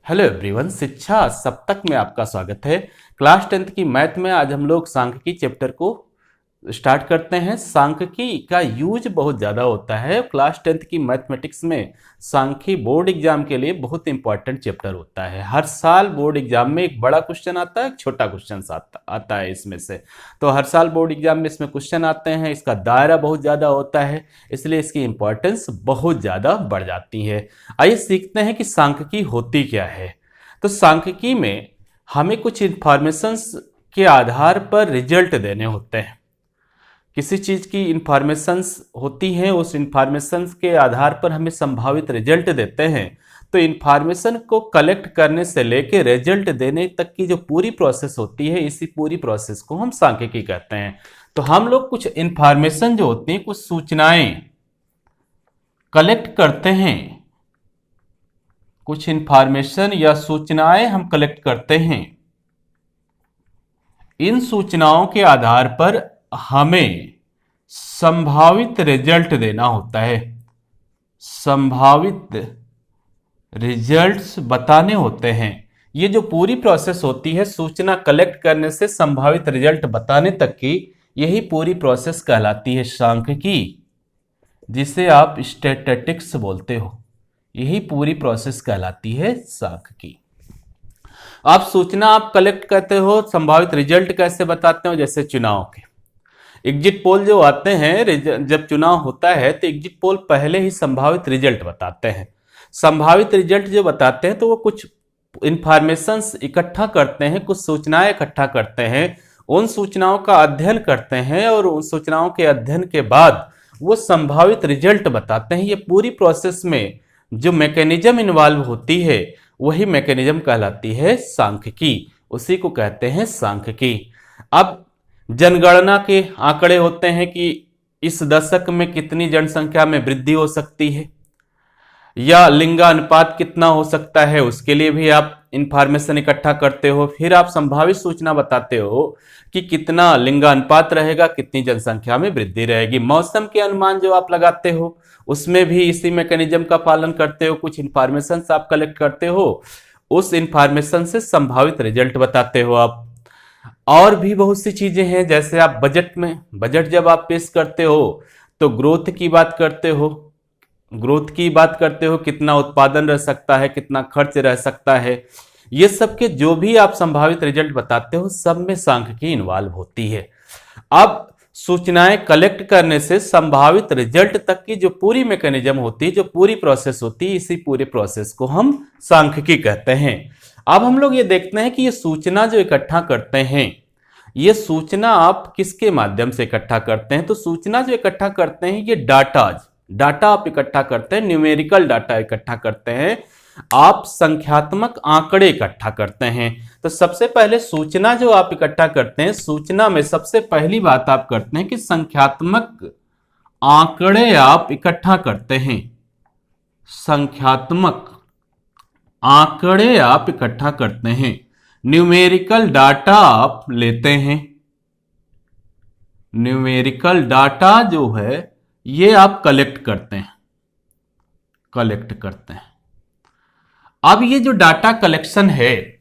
Hello everyone, शिक्षा सप्तक में आपका स्वागत है। क्लास 10th की मैथ में आज हम लोग सांख्यिकी चैप्टर को स्टार्ट करते हैं। सांख्यिकी का यूज बहुत ज़्यादा होता है क्लास 10th की मैथमेटिक्स में। सांख्यिकी बोर्ड एग्जाम के लिए बहुत इंपॉर्टेंट चैप्टर होता है। हर साल बोर्ड एग्जाम में एक बड़ा क्वेश्चन आता है, एक छोटा क्वेश्चन आता है इसमें से। तो हर साल बोर्ड एग्जाम में इसमें क्वेश्चन आते हैं, इसका दायरा बहुत ज़्यादा होता है, इसलिए इसकी इंपॉर्टेंस बहुत ज़्यादा बढ़ जाती है। आइए सीखते हैं कि सांख्यिकी होती क्या है। तो सांख्यिकी में हमें कुछ इंफॉर्मेशंस के आधार पर रिजल्ट देने होते हैं। किसी चीज़ की इंफॉर्मेशंस होती हैं, उस इंफॉर्मेशंस के आधार पर हमें संभावित रिजल्ट देते हैं। तो इंफॉर्मेशन को कलेक्ट करने से लेके रिजल्ट देने तक की जो पूरी प्रोसेस होती है, इसी पूरी प्रोसेस को हम सांख्यिकी कहते हैं। तो हम लोग कुछ इंफॉर्मेशन जो होती हैं, कुछ सूचनाएं कलेक्ट करते हैं, कुछ इंफॉर्मेशन या सूचनाएं हम कलेक्ट करते हैं। इन सूचनाओं के आधार पर हमें संभावित रिजल्ट देना होता है, संभावित रिजल्ट्स बताने होते हैं। ये जो पूरी प्रोसेस होती है सूचना कलेक्ट करने से संभावित रिजल्ट बताने तक की, यही पूरी प्रोसेस कहलाती है सांख्यिकी, जिसे आप स्टैटिस्टिक्स बोलते हो। यही पूरी प्रोसेस कहलाती है सांख्यिकी। आप सूचना आप कलेक्ट करते हो, संभावित रिजल्ट कैसे बताते हो? जैसे चुनाव के एग्जिट पोल जो आते हैं, जब चुनाव होता है तो एग्जिट पोल पहले ही संभावित रिजल्ट बताते हैं। संभावित रिजल्ट जो बताते हैं तो वो कुछ इंफॉर्मेशंस इकट्ठा करते हैं, कुछ सूचनाएं इकट्ठा करते हैं, उन सूचनाओं का अध्ययन करते हैं और उन सूचनाओं के अध्ययन के बाद वो संभावित रिजल्ट बताते हैं। ये पूरी प्रोसेस में जो मैकेनिज्म इन्वॉल्व होती है, वही मैकेनिज्म कहलाती है सांख्यिकी, उसी को कहते हैं सांख्यिकी। अब जनगणना के आंकड़े होते हैं कि इस दशक में कितनी जनसंख्या में वृद्धि हो सकती है, या लिंगानुपात कितना हो सकता है, उसके लिए भी आप इंफॉर्मेशन इकट्ठा करते हो। फिर आप संभावित सूचना बताते हो कि कितना लिंगानुपात रहेगा, कितनी जनसंख्या में वृद्धि रहेगी। मौसम के अनुमान जो आप लगाते हो, उसमें भी इसी मैकेनिज्म का पालन करते हो। कुछ इंफॉर्मेशन आप कलेक्ट करते हो, उस इंफॉर्मेशन से संभावित रिजल्ट बताते हो आप। और भी बहुत सी चीजें हैं, जैसे आप बजट जब आप पेश करते हो तो ग्रोथ की बात करते हो, कितना उत्पादन रह सकता है, कितना खर्च रह सकता है। ये सब के जो भी आप संभावित रिजल्ट बताते हो, सब में सांख्यिकी इन्वॉल्व होती है। अब सूचनाएं कलेक्ट करने से संभावित रिजल्ट तक की जो पूरी मैकेनिज्म होती है, जो पूरी प्रोसेस होती है, इसी पूरे प्रोसेस को हम सांख्यिकी कहते हैं। अब हम लोग ये देखते हैं कि ये सूचना जो इकट्ठा करते हैं, ये सूचना आप किसके माध्यम से इकट्ठा करते हैं? तो सूचना जो इकट्ठा करते हैं, ये डाटा आप इकट्ठा करते हैं, न्यूमेरिकल डाटा इकट्ठा करते हैं, आप संख्यात्मक आंकड़े इकट्ठा करते हैं। तो सबसे पहले सूचना जो आप इकट्ठा करते हैं, सूचना में सबसे पहली बात आप करते हैं कि संख्यात्मक आंकड़े आप इकट्ठा करते हैं। संख्यात्मक आंकड़े आप इकट्ठा करते हैं, न्यूमेरिकल डाटा आप लेते हैं। न्यूमेरिकल डाटा जो है ये आप कलेक्ट करते हैं। अब ये जो डाटा कलेक्शन है,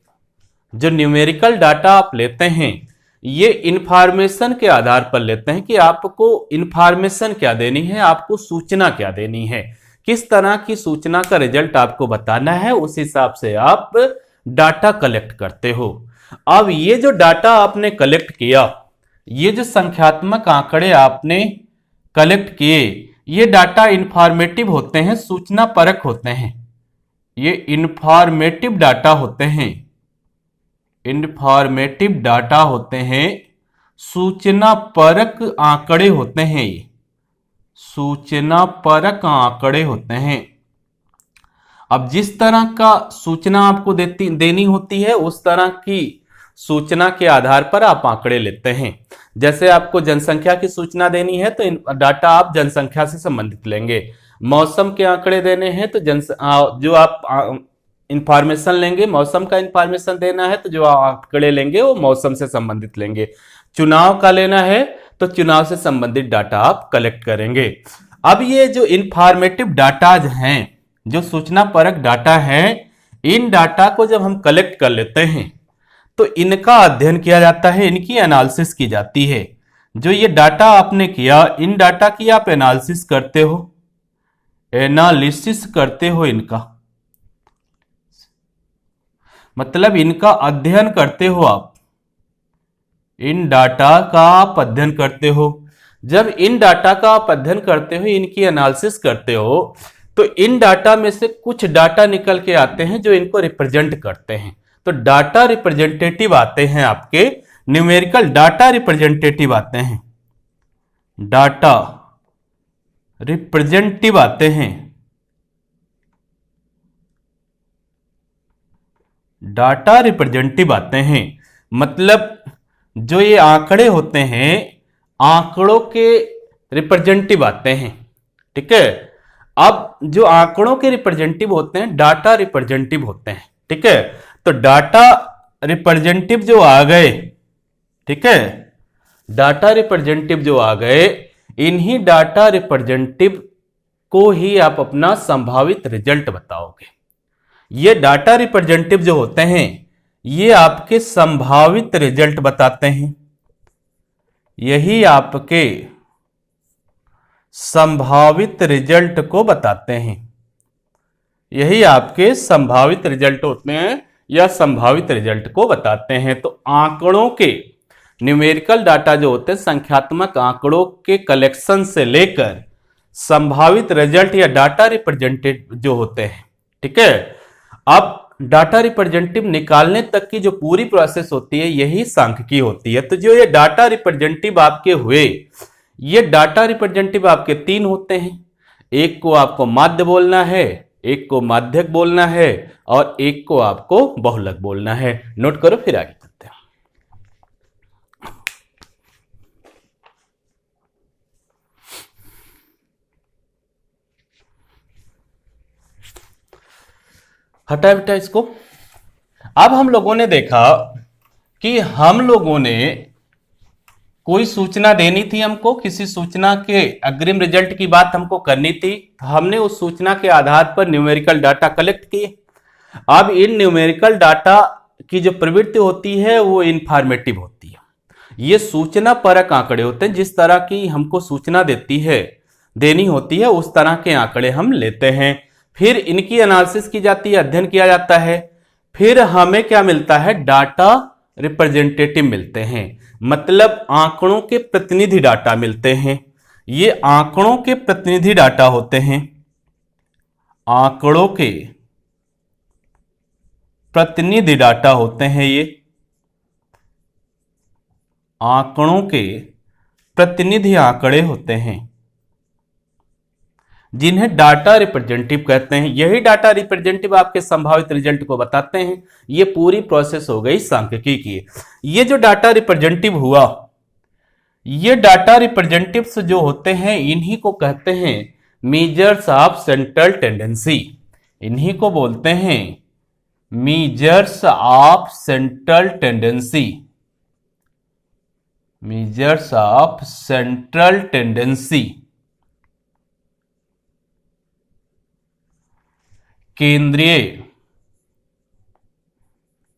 जो न्यूमेरिकल डाटा आप लेते हैं, ये इंफॉर्मेशन के आधार पर लेते हैं कि आपको इंफॉर्मेशन क्या देनी है, आपको सूचना क्या देनी है, किस तरह की सूचना का रिजल्ट आपको बताना है, उस हिसाब से आप डाटा कलेक्ट करते हो। अब ये जो डाटा आपने कलेक्ट किया, ये जो संख्यात्मक आंकड़े आपने कलेक्ट किए, ये डाटा इंफॉर्मेटिव होते हैं, सूचना परक होते हैं। ये इंफॉर्मेटिव डाटा होते हैं, इंफॉर्मेटिव डाटा होते हैं, सूचना परक आंकड़े होते हैं, ये सूचना परक आंकड़े होते हैं। अब जिस तरह का सूचना आपको देनी होती है, उस तरह की सूचना के आधार पर आप आंकड़े लेते हैं। जैसे आपको जनसंख्या की सूचना देनी है तो डाटा आप जनसंख्या से संबंधित लेंगे। मौसम के आंकड़े देने हैं तो जो आप इंफॉर्मेशन लेंगे, मौसम का इंफॉर्मेशन देना है तो जो आंकड़े लेंगे वो मौसम से संबंधित लेंगे। चुनाव का लेना है तो चुनाव से संबंधित डाटा आप कलेक्ट करेंगे। अब ये जो इंफॉर्मेटिव डाटा हैं, जो सूचना परक डाटा है, इन डाटा को जब हम कलेक्ट कर लेते हैं तो इनका अध्ययन किया जाता है, इनकी एनालिसिस की जाती है। जो ये डाटा आपने किया, इन डाटा की आप एनालिसिस करते हो, एनालिसिस करते हो इनका, मतलब इनका अध्ययन करते हो आप, इन डाटा का आप अध्ययन करते हो। जब इन डाटा का आप अध्ययन करते हो, इनकी एनालिसिस करते हो, तो इन डाटा में से कुछ डाटा निकल के आते हैं जो इनको रिप्रेजेंट करते हैं। तो डाटा रिप्रेजेंटेटिव आते हैं आपके, न्यूमेरिकल डाटा रिप्रेजेंटेटिव आते हैं, डाटा रिप्रेजेंटेटिव आते हैं, डाटा रिप्रेजेंटेटिव आते हैं। मतलब जो ये आंकड़े होते हैं, आंकड़ों के रिप्रेजेंटेटिव आते हैं, ठीक है। अब जो आंकड़ों के रिप्रेजेंटेटिव होते हैं, डाटा रिप्रेजेंटेटिव होते हैं, ठीक है। तो डाटा रिप्रेजेंटेटिव जो आ गए, ठीक है, डाटा रिप्रेजेंटेटिव जो आ गए, इन्हीं डाटा रिप्रेजेंटेटिव को ही आप अपना संभावित रिजल्ट बताओगे। ये डाटा रिप्रेजेंटेटिव जो होते हैं, ये आपके संभावित रिजल्ट बताते हैं, यही आपके संभावित रिजल्ट को बताते हैं, यही आपके संभावित रिजल्ट होते हैं या संभावित रिजल्ट को बताते हैं। तो आंकड़ों के न्यूमेरिकल डाटा जो होते हैं, संख्यात्मक आंकड़ों के कलेक्शन से लेकर संभावित रिजल्ट या डाटा रिप्रेजेंटेटिव जो होते हैं, ठीक है। अब डाटा रिप्रेजेंटेटिव निकालने तक की जो पूरी प्रोसेस होती है, यही सांख्यिकी होती है। तो जो ये डाटा रिप्रेजेंटेटिव आपके हुए, ये डाटा रिप्रेजेंटेटिव आपके तीन होते हैं। एक को आपको माध्य बोलना है, एक को माध्यक बोलना है, और एक को आपको बहुलक बोलना है। नोट करो, फिर आगे चलते हैं। हटा बेटा इसको। अब हम लोगों ने देखा कि हम लोगों ने कोई सूचना देनी थी, हमको किसी सूचना के अग्रिम रिजल्ट की बात हमको करनी थी। हमने उस सूचना के आधार पर न्यूमेरिकल डाटा कलेक्ट किए। अब इन न्यूमेरिकल डाटा की जो प्रवृत्ति होती है, वो इंफॉर्मेटिव होती है। ये सूचना परक आंकड़े होते हैं। जिस तरह की हमको सूचना देनी होती है, उस तरह के आंकड़े हम लेते हैं। फिर इनकी एनालिसिस की जाती है, अध्ययन किया जाता है। फिर हमें क्या मिलता है? डाटा रिप्रेजेंटेटिव मिलते हैं, मतलब आंकड़ों के प्रतिनिधि डाटा मिलते हैं। ये आंकड़ों के प्रतिनिधि डाटा होते हैं, आंकड़ों के प्रतिनिधि डाटा होते हैं। ये आंकड़ों के प्रतिनिधि आंकड़े होते हैं, जिन्हें डाटा रिप्रेजेंटेटिव कहते हैं। यही डाटा रिप्रेजेंटेटिव आपके संभावित रिजल्ट को बताते हैं। ये पूरी प्रोसेस हो गई सांख्यिकी की। ये जो डाटा रिप्रेजेंटेटिव हुआ, ये डाटा रिप्रेजेंटेटिव्स जो होते हैं, इन्हीं को कहते हैं मेजर्स ऑफ सेंट्रल टेंडेंसी। इन्हीं को बोलते हैं measures of central tendency, measures of central tendency, केंद्रीय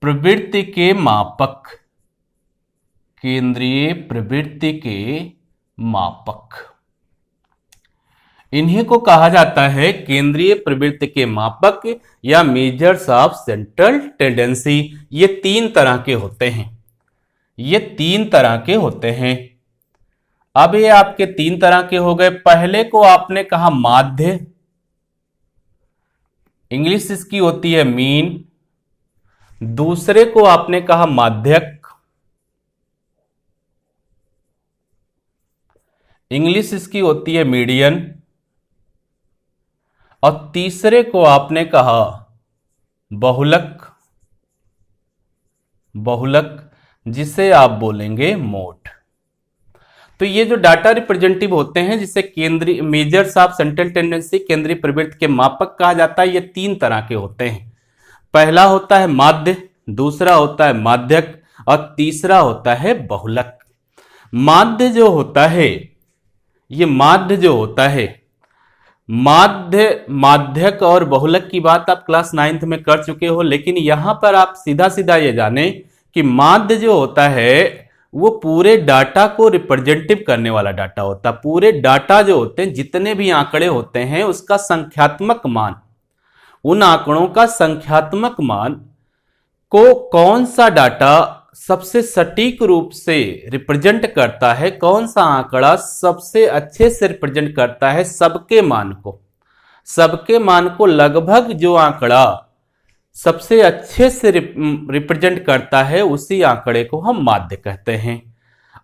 प्रवृत्ति के मापक, केंद्रीय प्रवृत्ति के मापक। इन्हीं को कहा जाता है केंद्रीय प्रवृत्ति के मापक या मेजर्स ऑफ सेंट्रल टेंडेंसी। ये तीन तरह के होते हैं, ये तीन तरह के होते हैं। अब ये आपके तीन तरह के हो गए। पहले को आपने कहा माध्य, इंग्लिश इसकी होती है मीन। दूसरे को आपने कहा माध्यक, इंग्लिश इसकी होती है मीडियन। और तीसरे को आपने कहा बहुलक, बहुलक जिसे आप बोलेंगे मोड। तो ये जो डाटा रिप्रेजेंटेटिव होते हैं, जिसे केंद्रीय मेजर्स ऑफ सेंट्रल टेंडेंसी, केंद्रीय प्रवृत्ति के मापक कहा जाता है, ये तीन तरह के होते हैं। पहला होता है माध्य, दूसरा होता है माध्यक, और तीसरा होता है बहुलक। माध्य जो होता है, ये माध्य जो होता है, माध्यक और बहुलक की बात आप क्लास 9th में कर चुके हो, लेकिन यहां पर आप सीधा सीधा ये जाने कि माध्य जो होता है वो पूरे डाटा को रिप्रेजेंटिव करने वाला डाटा होता है। पूरे डाटा जो होते हैं, जितने भी आंकड़े होते हैं, उसका संख्यात्मक मान, उन आंकड़ों का संख्यात्मक मान को कौन सा डाटा सबसे सटीक रूप से रिप्रेजेंट करता है, कौन सा आंकड़ा सबसे अच्छे से रिप्रेजेंट करता है सबके मान को लगभग जो आंकड़ा सबसे अच्छे से रिप्रेजेंट करता है, उसी आंकड़े को हम माध्य कहते हैं।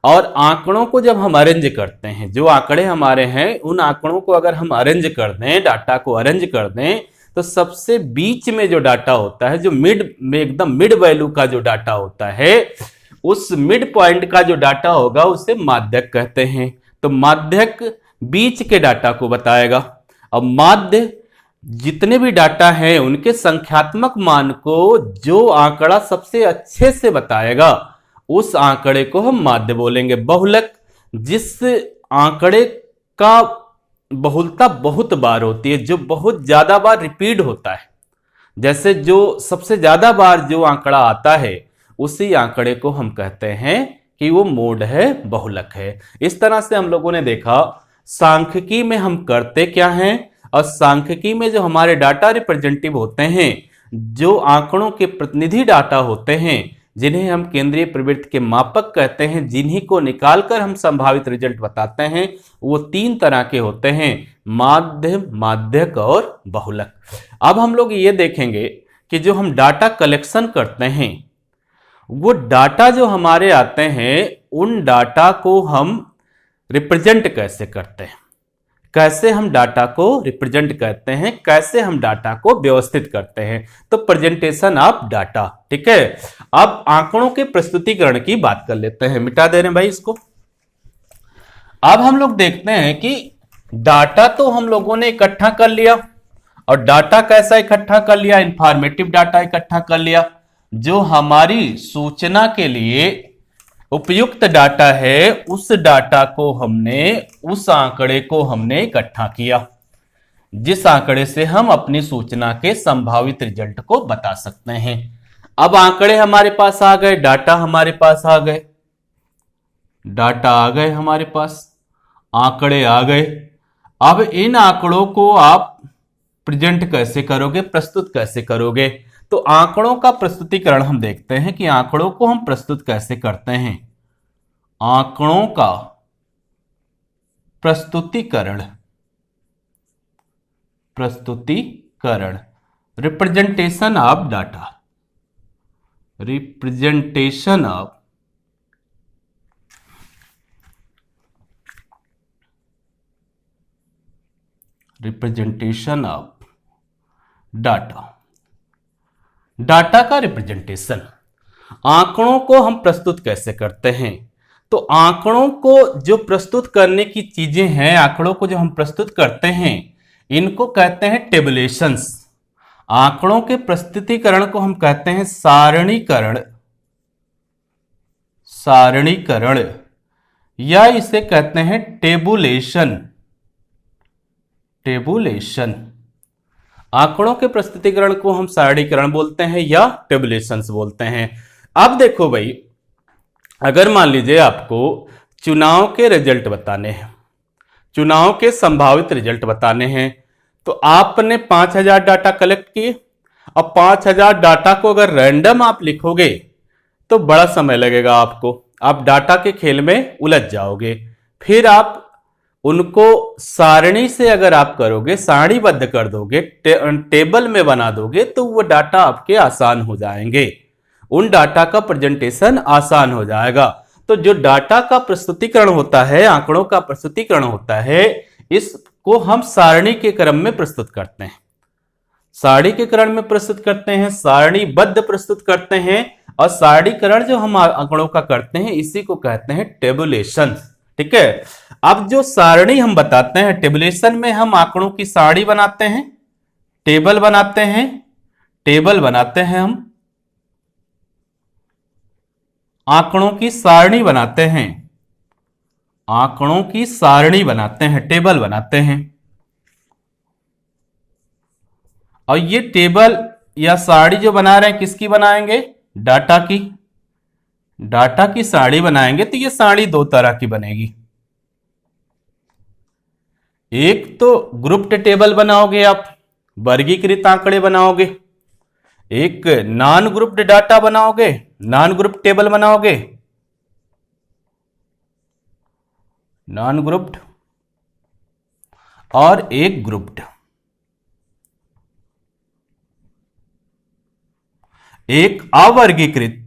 और आंकड़ों को जब हम अरेंज करते हैं, जो आंकड़े हमारे हैं उन आंकड़ों को अगर हम अरेंज कर दें, डाटा को अरेंज कर दें, तो सबसे बीच में जो डाटा होता है, जो मिड में एकदम मिड वैल्यू का जो डाटा होता है, उस मिड पॉइंट का जो डाटा होगा उसे माध्यक कहते हैं। तो माध्यक बीच के डाटा को बताएगा। अब माध्य जितने भी डाटा हैं उनके संख्यात्मक मान को जो आंकड़ा सबसे अच्छे से बताएगा, उस आंकड़े को हम माध्य बोलेंगे। बहुलक जिस आंकड़े का बहुलता बहुत बार होती है, जो बहुत ज्यादा बार रिपीट होता है, जैसे जो सबसे ज्यादा बार जो आंकड़ा आता है, उसी आंकड़े को हम कहते हैं कि वो मोड है, बहुलक है। इस तरह से हम लोगों ने देखा सांख्यिकी में हम करते क्या हैं, और सांख्यिकी में जो हमारे डाटा रिप्रेजेंटेटिव होते हैं, जो आंकड़ों के प्रतिनिधि डाटा होते हैं, जिन्हें हम केंद्रीय प्रवृत्ति के मापक कहते हैं, जिन्हीं को निकालकर हम संभावित रिजल्ट बताते हैं, वो 3 तरह के होते हैं, माध्य, माध्यक और बहुलक। अब हम लोग ये देखेंगे कि जो हम डाटा कलेक्शन करते हैं, वो डाटा जो हमारे आते हैं, उन डाटा को हम रिप्रेजेंट कैसे करते हैं, कैसे हम डाटा को रिप्रेजेंट करते हैं, कैसे हम डाटा को व्यवस्थित करते हैं। तो प्रेजेंटेशन ऑफ डाटा, ठीक है। अब आंकड़ों के प्रस्तुतिकरण की बात कर लेते हैं, मिटा दे रहे हैं भाई इसको। अब हम लोग देखते हैं कि डाटा तो हम लोगों ने इकट्ठा कर लिया, और डाटा कैसा इकट्ठा कर लिया, इंफॉर्मेटिव डाटा इकट्ठा कर लिया, जो हमारी सूचना के लिए उपयुक्त डाटा है, उस डाटा को हमने, उस आंकड़े को हमने इकट्ठा किया, जिस आंकड़े से हम अपनी सूचना के संभावित रिजल्ट को बता सकते हैं। अब आंकड़े हमारे पास आ गए, डाटा हमारे पास आ गए, डाटा आ गए हमारे पास, आंकड़े आ गए। अब इन आंकड़ों को आप प्रेजेंट कैसे करोगे, प्रस्तुत कैसे करोगे। तो आंकड़ों का प्रस्तुतिकरण हम देखते हैं कि आंकड़ों को हम प्रस्तुत कैसे करते हैं। आंकड़ों का प्रस्तुतिकरण, representation of data, representation of data, data का रिप्रेजेंटेशन। आंकड़ों को हम प्रस्तुत कैसे करते हैं। तो आंकड़ों को जो प्रस्तुत करने की चीजें हैं, आंकड़ों को जो हम प्रस्तुत करते हैं, इनको कहते हैं टेबुलेशंस। आंकड़ों के प्रस्तुतिकरण को हम कहते हैं सारणीकरण, या इसे कहते हैं टेबुलेशन। आंकड़ों के प्रस्तुतिकरण को हम सारणीकरण बोलते हैं या टेबुलेशंस बोलते हैं। अब देखो भाई, अगर मान लीजिए आपको चुनाव के रिजल्ट बताने हैं, चुनाव के संभावित रिजल्ट बताने हैं, तो आपने 5000 डाटा कलेक्ट किए। अब 5000 डाटा को अगर रैंडम आप लिखोगे तो बड़ा समय लगेगा आपको, आप डाटा के खेल में उलझ जाओगे। फिर आप उनको सारणी से अगर आप करोगे, सारणीबद्ध कर दोगे, टेबल में बना दोगे, तो वो डाटा आपके आसान हो जाएंगे, उन डाटा का प्रेजेंटेशन आसान हो जाएगा। तो जो डाटा का प्रस्तुतिकरण होता है, आंकड़ों का प्रस्तुतिकरण होता है, इसको हम सारणी के क्रम में प्रस्तुत करते हैं, सारणी के क्रम में प्रस्तुत करते हैं, सारणीबद्ध प्रस्तुत करते हैं। और सारणीकरण जो हम आंकड़ों का करते हैं, इसी को कहते हैं टेबुलेशन, ठीक है। अब जो सारणी हम बताते हैं, टेबुलेशन में हम आंकड़ों की सारणी बनाते हैं, टेबल बनाते हैं हम आंकड़ों की सारणी बनाते हैं, टेबल बनाते हैं। और ये टेबल या सारणी जो बना रहे हैं किसकी बनाएंगे? डाटा की। डाटा की सारणी बनाएंगे तो ये सारणी दो तरह की बनेगी। एक तो ग्रुप्ड टेबल बनाओगे आप, वर्गीकृत आंकड़े बनाओगे। एक नॉन ग्रुप्ड डाटा बनाओगे, नॉन ग्रुप्ड टेबल बनाओगे, नॉन ग्रुप्ड, और एक ग्रुप्ड। एक अवर्गीकृत,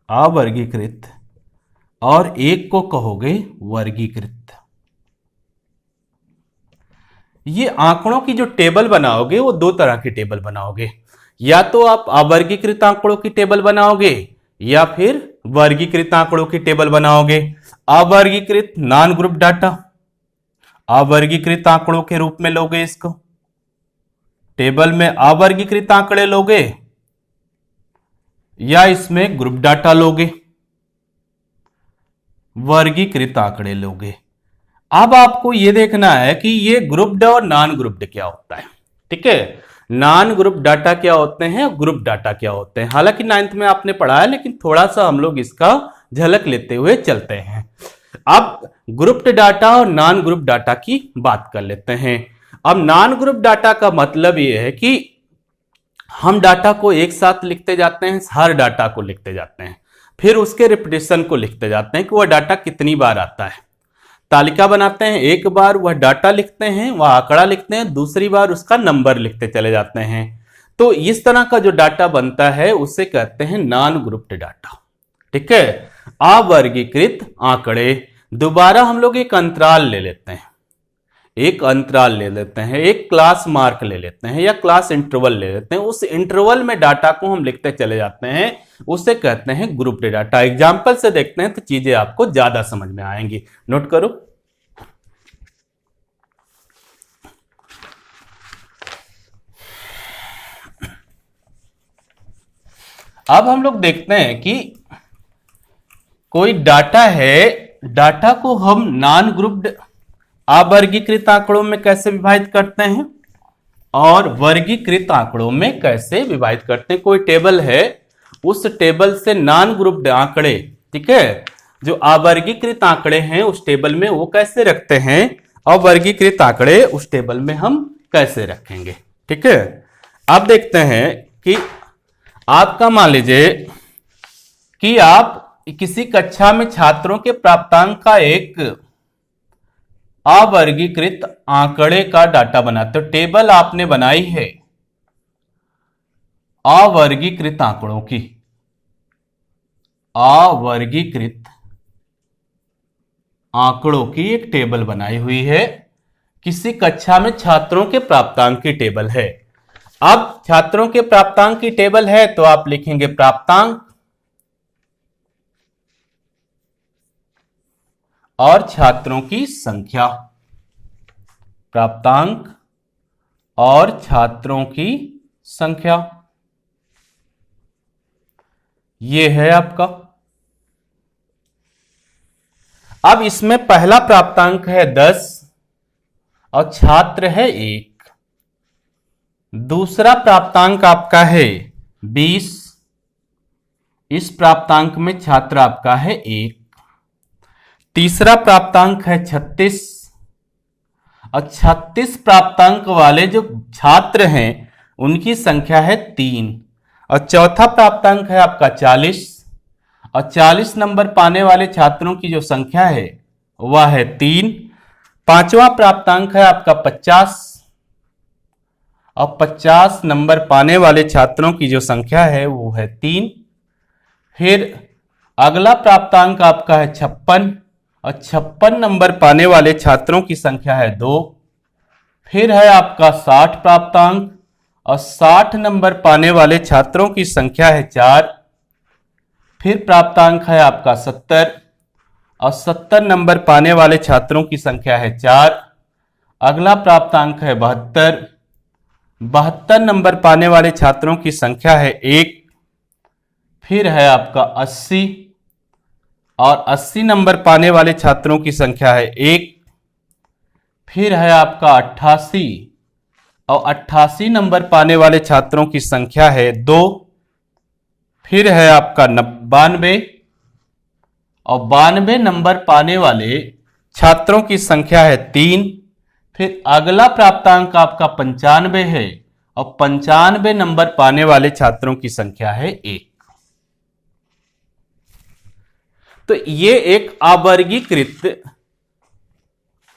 अवर्गीकृत, और एक को कहोगे वर्गीकृत। ये आंकड़ों की जो टेबल बनाओगे वो दो तरह की टेबल बनाओगे, या तो आप अवर्गीकृत आंकड़ों की टेबल बनाओगे या फिर वर्गीकृत आंकड़ों की टेबल बनाओगे। अवर्गीकृत नॉन ग्रुप डाटा, अवर्गीकृत आंकड़ों के रूप में लोगे इसको। टेबल में अवर्गीकृत आंकड़े लोगे या इसमें ग्रुप डाटा लोगे, वर्गीकृत आंकड़े लोगे। अब आपको यह देखना है कि ये ग्रुप्ड और नॉन ग्रुप्ड क्या होता है। ठीक है, नॉन ग्रुप डाटा क्या होते हैं, ग्रुप डाटा क्या होते हैं। हालांकि 9th में आपने पढ़ा है, लेकिन थोड़ा सा हम लोग इसका झलक लेते हुए चलते हैं। अब ग्रुप्ड डाटा और नॉन ग्रुप डाटा की बात कर लेते हैं। अब नॉन ग्रुप डाटा का मतलब यह है कि हम डाटा को एक साथ लिखते जाते हैं, हर डाटा को लिखते जाते हैं, फिर उसके रिपीटेशन को लिखते जाते हैं कि वह डाटा कितनी बार आता है। तालिका बनाते हैं, एक बार वह डाटा लिखते हैं, वह आंकड़ा लिखते हैं, दूसरी बार उसका नंबर लिखते चले जाते हैं। तो इस तरह का जो डाटा बनता है उसे कहते हैं नॉन ग्रुप्ड डाटा। ठीक है, अवर्गीकृत आंकड़े। दोबारा हम लोग एक अंतराल ले लेते हैं, एक अंतराल ले लेते हैं, एक क्लास मार्क ले लेते हैं या क्लास इंटरवल ले लेते हैं। उस इंटरवल में डाटा को हम लिखते चले जाते हैं, उसे कहते हैं ग्रुप्ड डाटा। एग्जाम्पल से देखते हैं तो चीजें आपको ज्यादा समझ में आएंगी। नोट करो। अब हम लोग देखते हैं कि कोई डाटा है, डाटा को हम नॉन ग्रुप्ड अवर्गीकृत आंकड़ों में कैसे विभाजित करते हैं और वर्गीकृत आंकड़ों में कैसे विभाजित करते हैं। कोई टेबल है, उस टेबल से नॉन ग्रुप्ड आंकड़े, ठीक है, जो अवर्गीकृत आंकड़े हैं उस टेबल में वो कैसे रखते हैं और वर्गीकृत आंकड़े उस टेबल में हम कैसे रखेंगे। ठीक है, अब देखते हैं कि आपका मान लीजिए कि आप किसी कक्षा में छात्रों के प्राप्तांक का एक अवर्गीकृत आंकड़े का डाटा बनाते हो। टेबल आपने बनाई है अवर्गीकृत आंकड़ों की, अवर्गीकृत आंकड़ों की एक टेबल बनाई हुई है। किसी कक्षा में छात्रों के प्राप्तांक की टेबल है। अब छात्रों के प्राप्तांक की टेबल है तो आप लिखेंगे प्राप्तांक और छात्रों की संख्या, प्राप्तांक और छात्रों की संख्या, यह है आपका। अब इसमें पहला प्राप्तांक है 10 और छात्र है 1। दूसरा प्राप्तांक आपका है 20, इस प्राप्तांक में छात्र आपका है 1। तीसरा प्राप्तांक है 36 और 36 प्राप्तांक वाले जो छात्र हैं उनकी संख्या है 3। और चौथा प्राप्तांक है आपका 40 और 40 नंबर पाने वाले छात्रों की जो संख्या है वह है 3। पांचवा प्राप्तांक है आपका 50 और 50 नंबर पाने वाले छात्रों की जो संख्या है वो है 3। फिर अगला प्राप्तांक आपका है 56 और 56 नंबर पाने वाले छात्रों की संख्या है 2। फिर है आपका 60 प्राप्तांक और 60 नंबर पाने वाले छात्रों की संख्या है 4। फिर प्राप्तांक है आपका 70 और 70 नंबर पाने वाले छात्रों की संख्या है 4। अगला प्राप्तांक है 72, 72 नंबर पाने वाले छात्रों की संख्या है 1। फिर है आपका 80 और 80 नंबर पाने वाले छात्रों की संख्या है 1। फिर है आपका 88 और 88 नंबर पाने वाले छात्रों की संख्या है 2। फिर है आपका 92 और 92 नंबर पाने वाले छात्रों की संख्या है 3। फिर अगला प्राप्तांक आपका 95 है और 95 नंबर पाने वाले छात्रों की संख्या है 1। तो ये एक अवर्गीकृत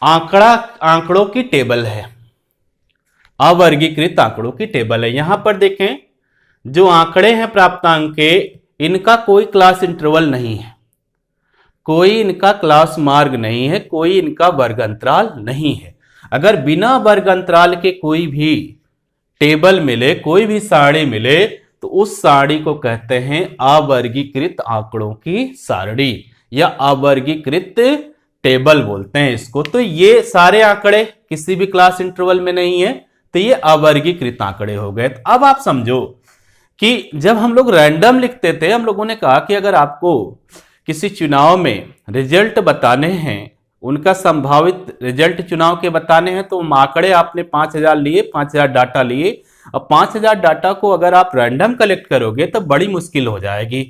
आंकड़ों की टेबल है, अवर्गीकृत आंकड़ों की टेबल है। यहां पर देखें जो आंकड़े हैं प्राप्तांक के, इनका कोई क्लास इंटरवल नहीं है, कोई इनका क्लास मार्ग नहीं है, कोई इनका वर्ग अंतराल नहीं है। अगर बिना वर्ग अंतराल के कोई भी टेबल मिले, कोई भी सारणी मिले, तो उस सारणी को कहते हैं अवर्गीकृत आंकड़ों की सारणी या अवर्गीकृत टेबल बोलते हैं इसको। तो ये सारे आंकड़े किसी भी क्लास इंटरवल में नहीं है, तो ये अवर्गीकृत आंकड़े हो गए। तो अब आप समझो कि जब हम लोग रैंडम लिखते थे, हम लोगों ने कहा कि अगर आपको किसी चुनाव में रिजल्ट बताने हैं, उनका संभावित रिजल्ट चुनाव के बताने हैं, तो आंकड़े आपने 5000 लिए, 5000 डाटा लिए। अब 5000 डाटा को अगर आप रैंडम कलेक्ट करोगे तो बड़ी मुश्किल हो जाएगी।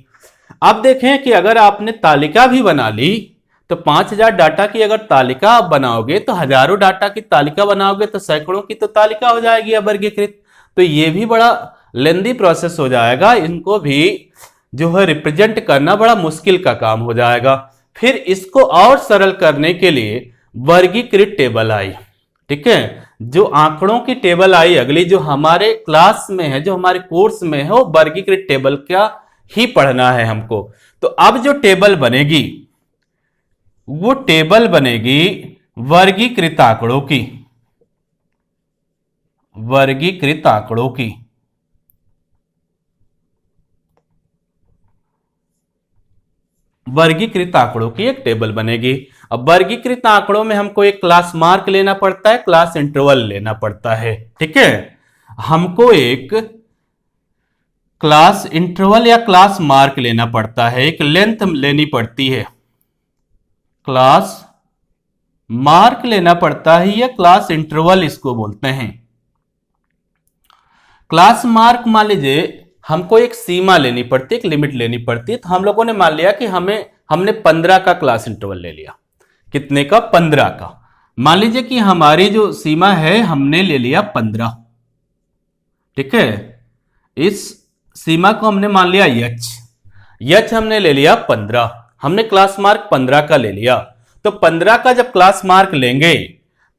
अब देखें कि अगर आपने तालिका भी बना ली, तो 5000 डाटा की अगर तालिका आप बनाओगे तो हजारों डाटा की तालिका बनाओगे तो सैकड़ों की तो तालिका हो जाएगी अवर्गीकृत। तो ये भी बड़ा लेंदी प्रोसेस हो जाएगा, इनको भी जो है रिप्रेजेंट करना बड़ा मुश्किल का काम हो जाएगा। फिर इसको और सरल करने के लिए वर्गीकृत टेबल आई। ठीक है, जो आंकड़ों की टेबल आई अगली, जो हमारे क्लास में है, जो हमारे कोर्स में है, वो वर्गीकृत टेबल क्या ही पढ़ना है हमको। तो अब जो टेबल बनेगी वो टेबल बनेगी वर्गीकृत आंकड़ों की, वर्गीकृत आंकड़ों की। वर्गीकृत आंकड़ों की एक टेबल बनेगी। अब वर्गीकृत आंकड़ों में हमको एक क्लास मार्क लेना पड़ता है, क्लास इंटरवल लेना पड़ता है। ठीक है, हमको एक क्लास इंटरवल या क्लास मार्क लेना पड़ता है, एक लेंथ लेनी पड़ती है, क्लास मार्क लेना पड़ता है या क्लास इंटरवल इसको बोलते हैं। क्लास मार्क मान लीजिए हमको एक सीमा लेनी पड़ती है, एक लिमिट लेनी पड़ती है। तो हम लोगों ने मान लिया कि हमने 15 का क्लास इंटरवल ले लिया। कितने का? 15 का। मान लीजिए कि हमारी जो सीमा है हमने ले लिया 15। ठीक है, इस सीमा को हमने मान लिया यच हमने ले लिया 15। हमने क्लास मार्क 15 का ले लिया। तो 15 का जब क्लास मार्क लेंगे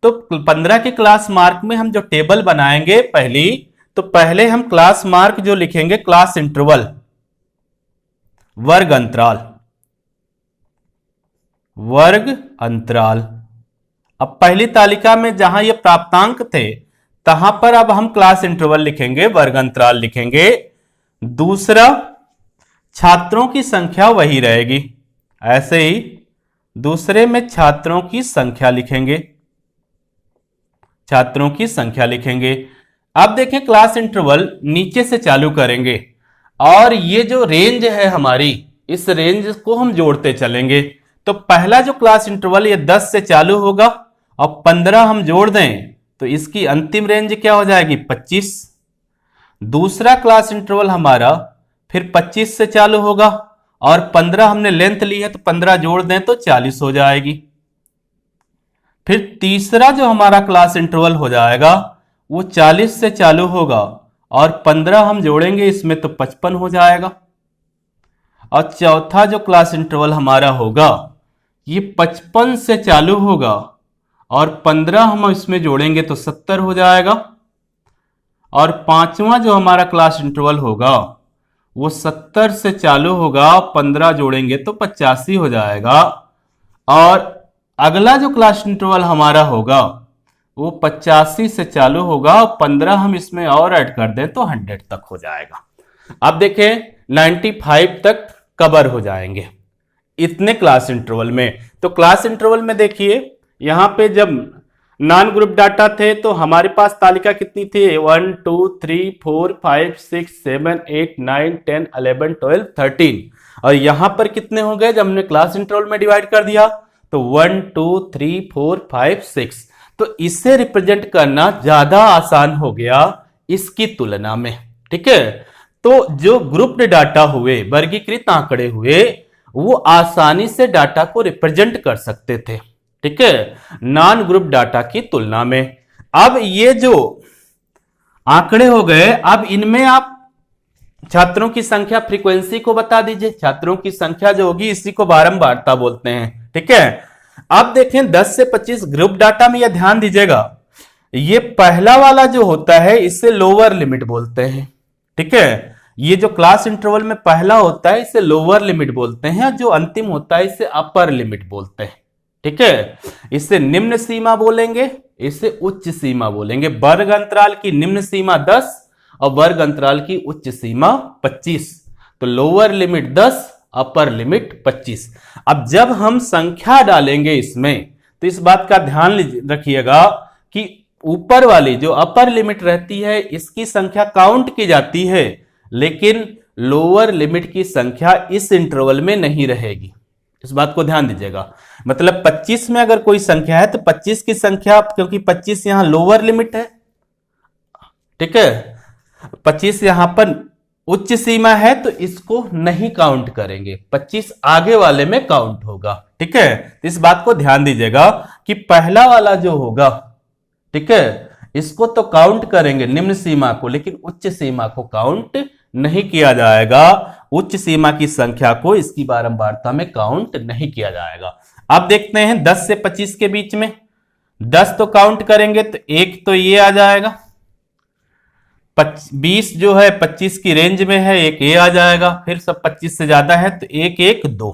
तो 15 के क्लास मार्क में हम जो टेबल बनाएंगे पहले हम क्लास मार्क जो लिखेंगे क्लास इंटरवल वर्ग अंतराल, वर्ग अंतराल। अब पहली तालिका में जहां ये प्राप्तांक थे तहां पर अब हम क्लास इंटरवल लिखेंगे, वर्ग अंतराल लिखेंगे। दूसरा, छात्रों की संख्या वही रहेगी, ऐसे ही दूसरे में छात्रों की संख्या लिखेंगे, छात्रों की संख्या लिखेंगे। अब देखें क्लास इंटरवल नीचे से चालू करेंगे और ये जो रेंज है हमारी, इस रेंज को हम जोड़ते चलेंगे। तो पहला जो क्लास इंटरवल ये 10 से चालू होगा और 15 हम जोड़ दें तो इसकी अंतिम रेंज क्या हो जाएगी? 25। दूसरा क्लास इंटरवल हमारा फिर 25 से चालू होगा और 15 हमने लेंथ ली है तो 15 जोड़ दें तो 40 हो जाएगी। फिर तीसरा जो हमारा क्लास इंटरवल हो जाएगा वो 40 से चालू होगा और 15 हम जोड़ेंगे इसमें तो 55 हो जाएगा। और चौथा जो क्लास इंटरवल हमारा होगा ये 55 से चालू होगा और 15 हम इसमें जोड़ेंगे तो 70 हो जाएगा। और पांचवा जो हमारा क्लास इंटरवल होगा वो 70 से चालू होगा, 15 जोड़ेंगे तो 85 हो जाएगा। और अगला जो क्लास इंटरवल हमारा होगा वो 85 से चालू होगा और 15 हम इसमें और ऐड कर दें तो 100 तक हो जाएगा। अब देखें 95 तक कवर हो जाएंगे इतने क्लास इंटरवल में। तो क्लास इंटरवल में देखिए यहां पे जब नॉन ग्रुप डाटा थे तो हमारे पास तालिका कितनी थी? 1 2 3 4 5 6 7 8 9 10 11 12 13। और यहां पर कितने हो गए जब हमने क्लास इंटरवल में डिवाइड कर दिया? तो 1 2 3 4 5 6। तो इसे रिप्रेजेंट करना ज्यादा आसान हो गया इसकी तुलना में। ठीक है, तो जो ग्रुप्ड डाटा हुए, वर्गीकृत आंकड़े हुए, वो आसानी से डाटा को रिप्रेजेंट कर सकते थे। ठीक है, नॉन ग्रुप डाटा की तुलना में। अब ये जो आंकड़े हो गए, अब इनमें आप छात्रों की संख्या, फ्रीक्वेंसी को बता दीजिए। छात्रों की संख्या जो होगी इसी को बारंबारता बोलते हैं। ठीक है, अब देखें 10 से 25 ग्रुप डाटा में, यह ध्यान दीजिएगा, ये पहला वाला जो होता है इसे लोअर लिमिट बोलते हैं। ठीक है, ये जो क्लास इंटरवल में पहला होता है इसे लोअर लिमिट बोलते हैं, जो अंतिम होता है इसे अपर लिमिट बोलते हैं। ठीक है, इसे निम्न सीमा बोलेंगे, इसे उच्च सीमा बोलेंगे। वर्ग अंतराल की निम्न सीमा 10 और वर्ग अंतराल की उच्च सीमा 25। तो लोअर लिमिट 10, अपर लिमिट 25। अब जब हम संख्या डालेंगे इसमें, तो इस बात का ध्यान रखिएगा कि ऊपर वाली जो अपर लिमिट रहती है इसकी संख्या काउंट की जाती है, लेकिन लोअर लिमिट की संख्या इस इंटरवल में नहीं रहेगी। इस बात को ध्यान दीजिएगा। मतलब 25 में अगर कोई संख्या है तो 25 की संख्या, क्योंकि 25 यहां लोअर लिमिट है, ठीक है, 25 यहां पर उच्च सीमा है, तो इसको नहीं काउंट करेंगे, 25 आगे वाले में काउंट होगा। ठीक है, तो इस बात को ध्यान दीजिएगा कि पहला वाला जो होगा, ठीक है, इसको तो काउंट करेंगे निम्न सीमा को, लेकिन उच्च सीमा को काउंट नहीं किया जाएगा। उच्च सीमा की संख्या को इसकी बारंबारता में काउंट नहीं किया जाएगा। अब देखते हैं 10 से 25 के बीच में, 10 तो काउंट करेंगे तो एक तो ये आ जाएगा, 20 जो है 25 की रेंज में है, एक ये आ जाएगा, फिर सब 25 से ज्यादा है तो 1 1 2।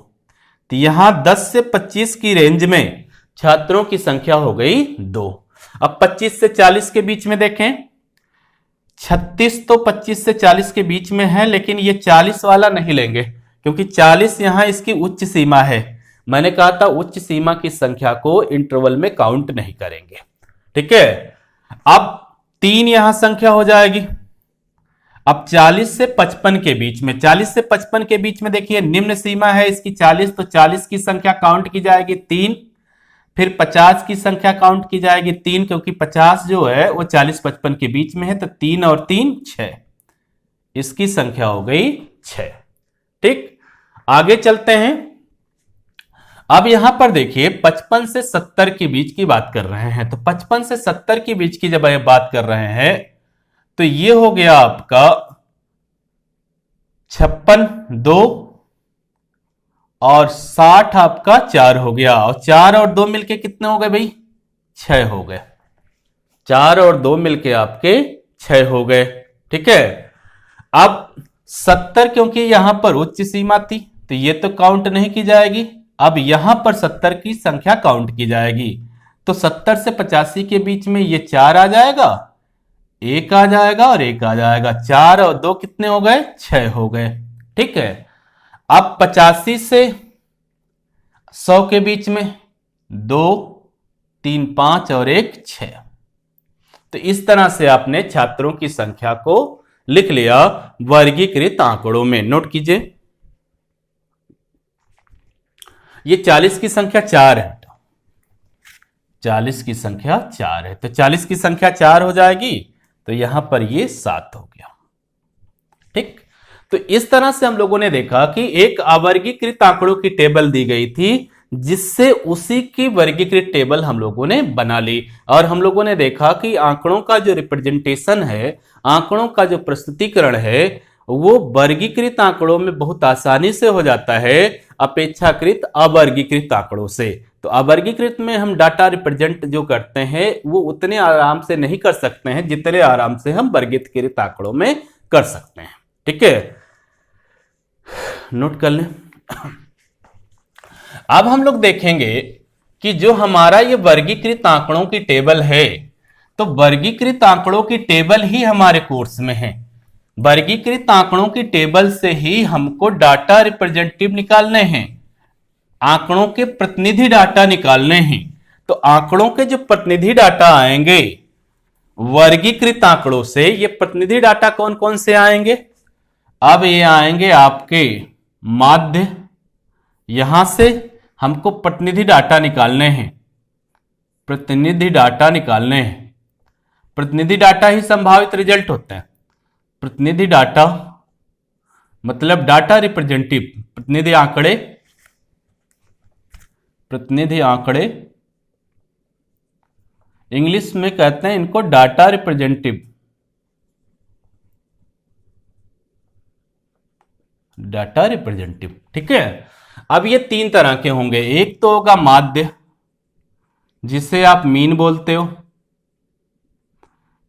तो यहां 10 से 25 की रेंज में छात्रों की संख्या हो गई 2। अब 25 से 40 के बीच में देखें, 36 तो 25 से 40 के बीच में है, लेकिन ये 40 वाला नहीं लेंगे, क्योंकि 40 यहां इसकी उच्च सीमा है। मैंने कहा था उच्च सीमा की संख्या को इंटरवल में काउंट नहीं करेंगे। ठीक है, अब 3 यहां संख्या हो जाएगी। अब 40 से 55 के बीच में, 40 से 55 के बीच में देखिए निम्न सीमा है इसकी 40, तो 40 की संख्या काउंट की जाएगी 3। फिर 50 की संख्या काउंट की जाएगी 3, क्योंकि 50 जो है वो 40-55 के बीच में है, तो 3 और 3 6, इसकी संख्या हो गई 6। ठीक, आगे चलते हैं। अब यहां पर देखिए 55 से 70 के बीच की बात कर रहे हैं, तो 55 से 70 के बीच की जब बात कर रहे हैं तो ये हो गया आपका 56 2 और 60 आपका 4 हो गया, और 4 और 2 मिलके कितने हो गए भाई? 6 हो गए। 4 और 2 मिलके आपके 6 हो गए। ठीक है, अब 70 क्योंकि यहां पर उच्च सीमा थी तो ये तो काउंट नहीं की जाएगी। अब यहां पर 70 की संख्या काउंट की जाएगी, तो 70 से 85 के बीच में ये 4 आ जाएगा, 1 आ जाएगा और 1 आ जाएगा। 4 और 2 कितने हो गए? 6 हो गए। ठीक है, अब 85 से 100 के बीच में 2 3 5 और 1 6। तो इस तरह से आपने छात्रों की संख्या को लिख लिया वर्गीकृत आंकड़ों में। नोट कीजिए, ये 40 की संख्या 4 है, 40 की संख्या 4 है, तो 40 की संख्या 4 हो जाएगी, तो यहां पर ये 7 हो गया। ठीक, तो इस तरह से हम लोगों ने देखा कि एक अवर्गीकृत आंकड़ों की टेबल दी गई थी, जिससे उसी की वर्गीकृत टेबल हम लोगों ने बना ली, और हम लोगों ने देखा कि आंकड़ों का जो रिप्रेजेंटेशन है, आंकड़ों का जो प्रस्तुतिकरण है, वो वर्गीकृत आंकड़ों में बहुत आसानी से हो जाता है अपेक्षाकृत अवर्गीकृत आंकड़ों से। तो अवर्गीकृत में हम डाटा रिप्रेजेंट जो करते हैं वो उतने आराम से नहीं कर सकते हैं जितने आराम से हम वर्गीकृत आंकड़ों में कर सकते हैं। ठीक है, नोट कर लें। अब हम लोग देखेंगे कि जो हमारा ये वर्गीकृत आंकड़ों की टेबल है, तो वर्गीकृत आंकड़ों की टेबल ही हमारे कोर्स में है। वर्गीकृत आंकड़ों की टेबल से ही हमको डाटा रिप्रेजेंटेटिव निकालने हैं, आंकड़ों के प्रतिनिधि डाटा निकालने हैं। तो आंकड़ों के जो प्रतिनिधि डाटा आएंगे वर्गीकृत आंकड़ों से, ये प्रतिनिधि डाटा कौन कौन से आएंगे? अब ये आएंगे आपके माध्य, यहां से हमको प्रतिनिधि डाटा निकालने हैं। प्रतिनिधि डाटा निकालने हैं। प्रतिनिधि डाटा ही संभावित रिजल्ट होते हैं। प्रतिनिधि डाटा मतलब डाटा रिप्रेजेंटेटिव, प्रतिनिधि आंकड़े, प्रतिनिधि आंकड़े इंग्लिश में कहते हैं इनको डाटा रिप्रेजेंटेटिव, डाटा रिप्रेजेंटेटिव। ठीक है, अब ये तीन तरह के होंगे। एक तो होगा माध्य, जिसे आप मीन बोलते हो।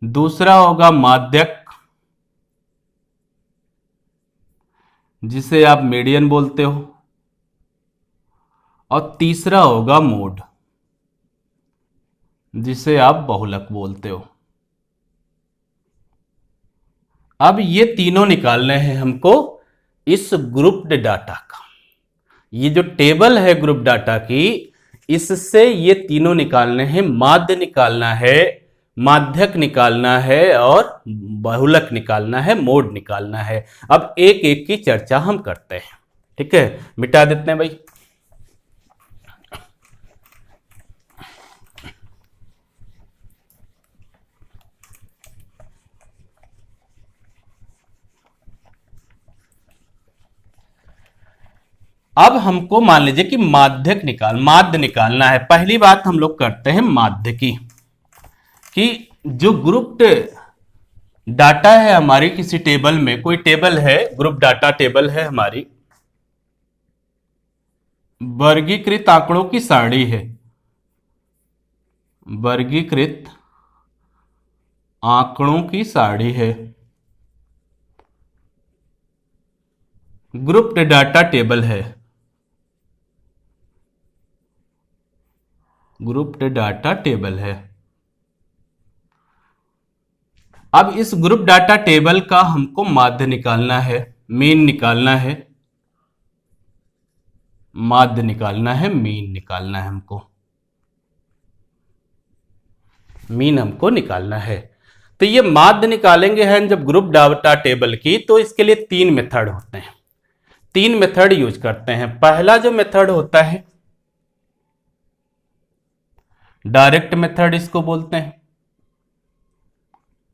दूसरा होगा माध्यक, जिसे आप मीडियन बोलते हो। और तीसरा होगा मोड, जिसे आप बहुलक बोलते हो। अब ये तीनों निकालने हैं हमको इस ग्रुप्ड डाटा का। ये जो टेबल है ग्रुप डाटा की, इससे ये तीनों निकालने हैं। माध्य निकालना है, माध्यक निकालना है और बहुलक निकालना है, मोड निकालना है। अब एक एक की चर्चा हम करते हैं। ठीक है, मिटा देते हैं भाई। अब हमको मान लीजिए कि माध्य निकालना है। पहली बात हम लोग करते हैं माध्य की, कि जो ग्रुप डाटा है हमारी किसी टेबल में, कोई टेबल है, ग्रुप डाटा टेबल है हमारी, वर्गीकृत आंकड़ों की सारणी है, वर्गीकृत आंकड़ों की सारणी है, ग्रुप्ड डाटा टेबल है, ग्रुप्ड डाटा टेबल है। अब इस ग्रुप डाटा टेबल का हमको माध्य निकालना है, मीन निकालना है, माध्य निकालना है, मीन निकालना है, हमको मीन हमको निकालना है। तो ये माध्य निकालेंगे हम जब ग्रुप डाटा टेबल की, तो इसके लिए तीन मेथड होते हैं, तीन मेथड यूज करते हैं। पहला जो मेथड होता है डायरेक्ट मेथड, इसको बोलते हैं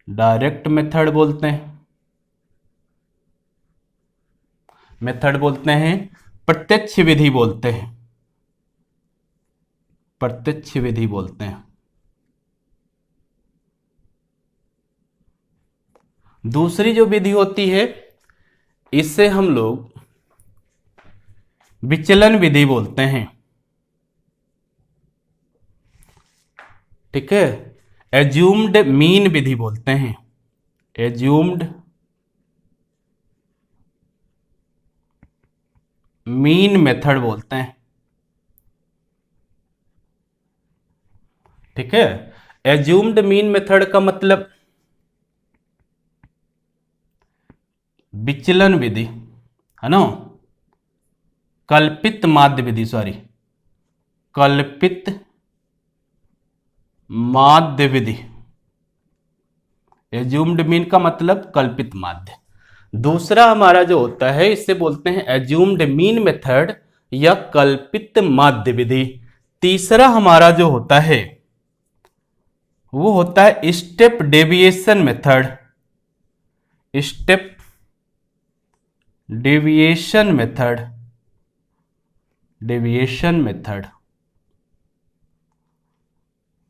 डायरेक्ट मेथड बोलते हैं, मेथड बोलते हैं, प्रत्यक्ष विधि बोलते हैं, प्रत्यक्ष विधि बोलते हैं। दूसरी जो विधि होती है, इससे हम लोग विचलन विधि बोलते हैं। ठीक है, एज्यूम्ड मीन विधि बोलते हैं, एज्यूम्ड मीन मेथड बोलते हैं। ठीक है, एज्यूम्ड मीन मेथड का मतलब विचलन विधि है ना, कल्पित माध्य विधि, सॉरी कल्पित माध्य विधि। एज्यूम्ड मीन का मतलब कल्पित माध्य। दूसरा हमारा जो होता है, इससे बोलते हैं एज्यूम्ड मीन मेथड या कल्पित माध्य विधि। तीसरा हमारा जो होता है वो होता है step deviation method, step deviation method, deviation method.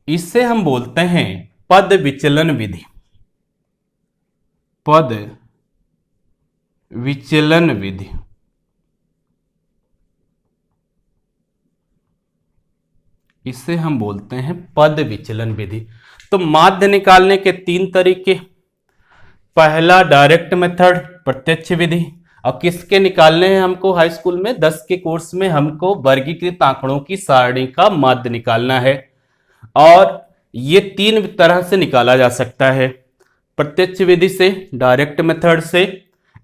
इससे हम बोलते हैं पद विचलन विधि, पद विचलन विधि। इससे हम बोलते हैं पद विचलन विधि। तो माध्य निकालने के तीन तरीके, पहला डायरेक्ट मेथड, प्रत्यक्ष विधि। और किसके निकालने हैं हमको? हाई स्कूल में 10 के कोर्स में हमको वर्गीकृत आंकड़ों की सारणी का माध्य निकालना है। और ये तीन तरह से निकाला जा सकता है, प्रत्यक्ष विधि से, डायरेक्ट मेथड से,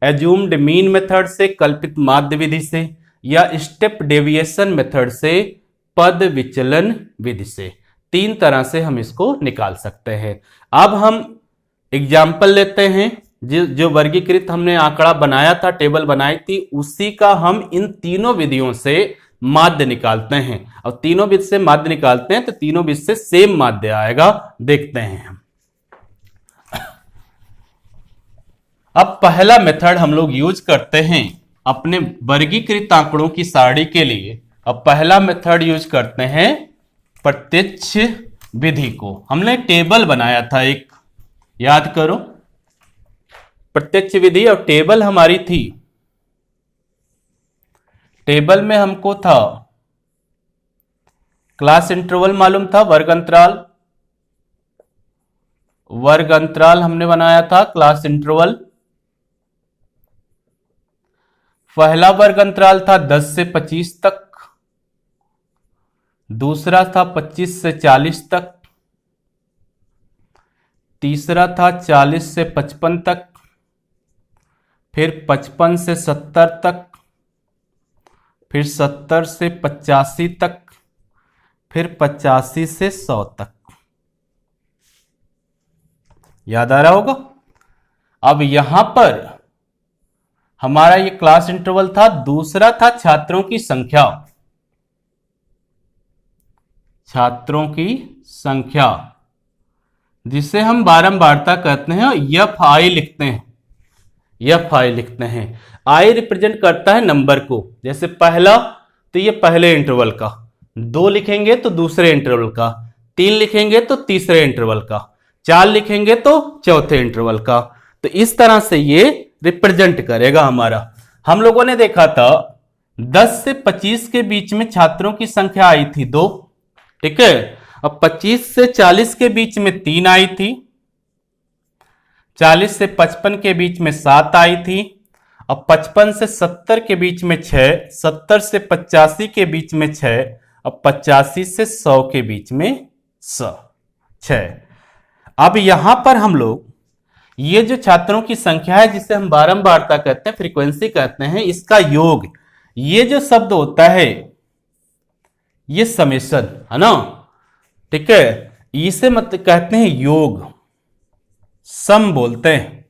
एज्यूम्ड मीन मेथड से, कल्पित माध्य विधि से, या स्टेप डेविएशन मेथड से, पद विचलन विधि से। तीन तरह से हम इसको निकाल सकते हैं। अब हम एग्जाम्पल लेते हैं, जो वर्गीकृत हमने आंकड़ा बनाया था, टेबल बनाई थी, उसी का हम इन तीनों विधियों से माध्य निकालते हैं। अब तीनों बीच से माध्य निकालते हैं तो तीनों बीच से सेम माध्य आएगा, देखते हैं हम। अब पहला मेथड हम लोग यूज करते हैं अपने वर्गीकृत आंकड़ों की सारणी के लिए। अब पहला मेथड यूज करते हैं प्रत्यक्ष विधि को। हमने टेबल बनाया था एक, याद करो, प्रत्यक्ष विधि, और टेबल हमारी थी, टेबल में हमको था क्लास इंटरवल मालूम था, वर्ग अंतराल हमने बनाया था, क्लास इंटरवल। पहला वर्ग अंतराल था 10 से 25 तक, दूसरा था 25 से 40 तक, तीसरा था 40 से 55 तक, फिर 55 से 70 तक, फिर 70 से 85 तक, फिर 85 से 100 तक। याद आ रहा होगा। अब यहां पर हमारा ये क्लास इंटरवल था। दूसरा था छात्रों की संख्या, छात्रों की संख्या जिसे हम बारंबारता कहते हैं, एफ आई लिखते हैं, एफ आई लिखते हैं। आई रिप्रेजेंट करता है नंबर को, जैसे पहला तो ये पहले इंटरवल का, 2 लिखेंगे तो दूसरे इंटरवल का, 3 लिखेंगे तो तीसरे इंटरवल का, 4 लिखेंगे तो चौथे इंटरवल का। तो इस तरह से ये रिप्रेजेंट करेगा हमारा। हम लोगों ने देखा था 10 से 25 के बीच में छात्रों की संख्या आई थी 2, ठीक है। अब 25 से 40 के बीच में 3 आई थी, 40 से 55 के बीच में 7 आई थी, अब 55 से 70 के बीच में 6, 70 से 85 के बीच में 6, अब 85 से 100 के बीच में 6। अब यहां पर हम लोग ये जो छात्रों की संख्या है जिसे हम बारंबारता कहते हैं, फ्रीक्वेंसी कहते हैं, इसका योग, ये जो शब्द होता है ये समेशन है ना, ठीक है। इसे मतलब कहते हैं योग, सम बोलते हैं,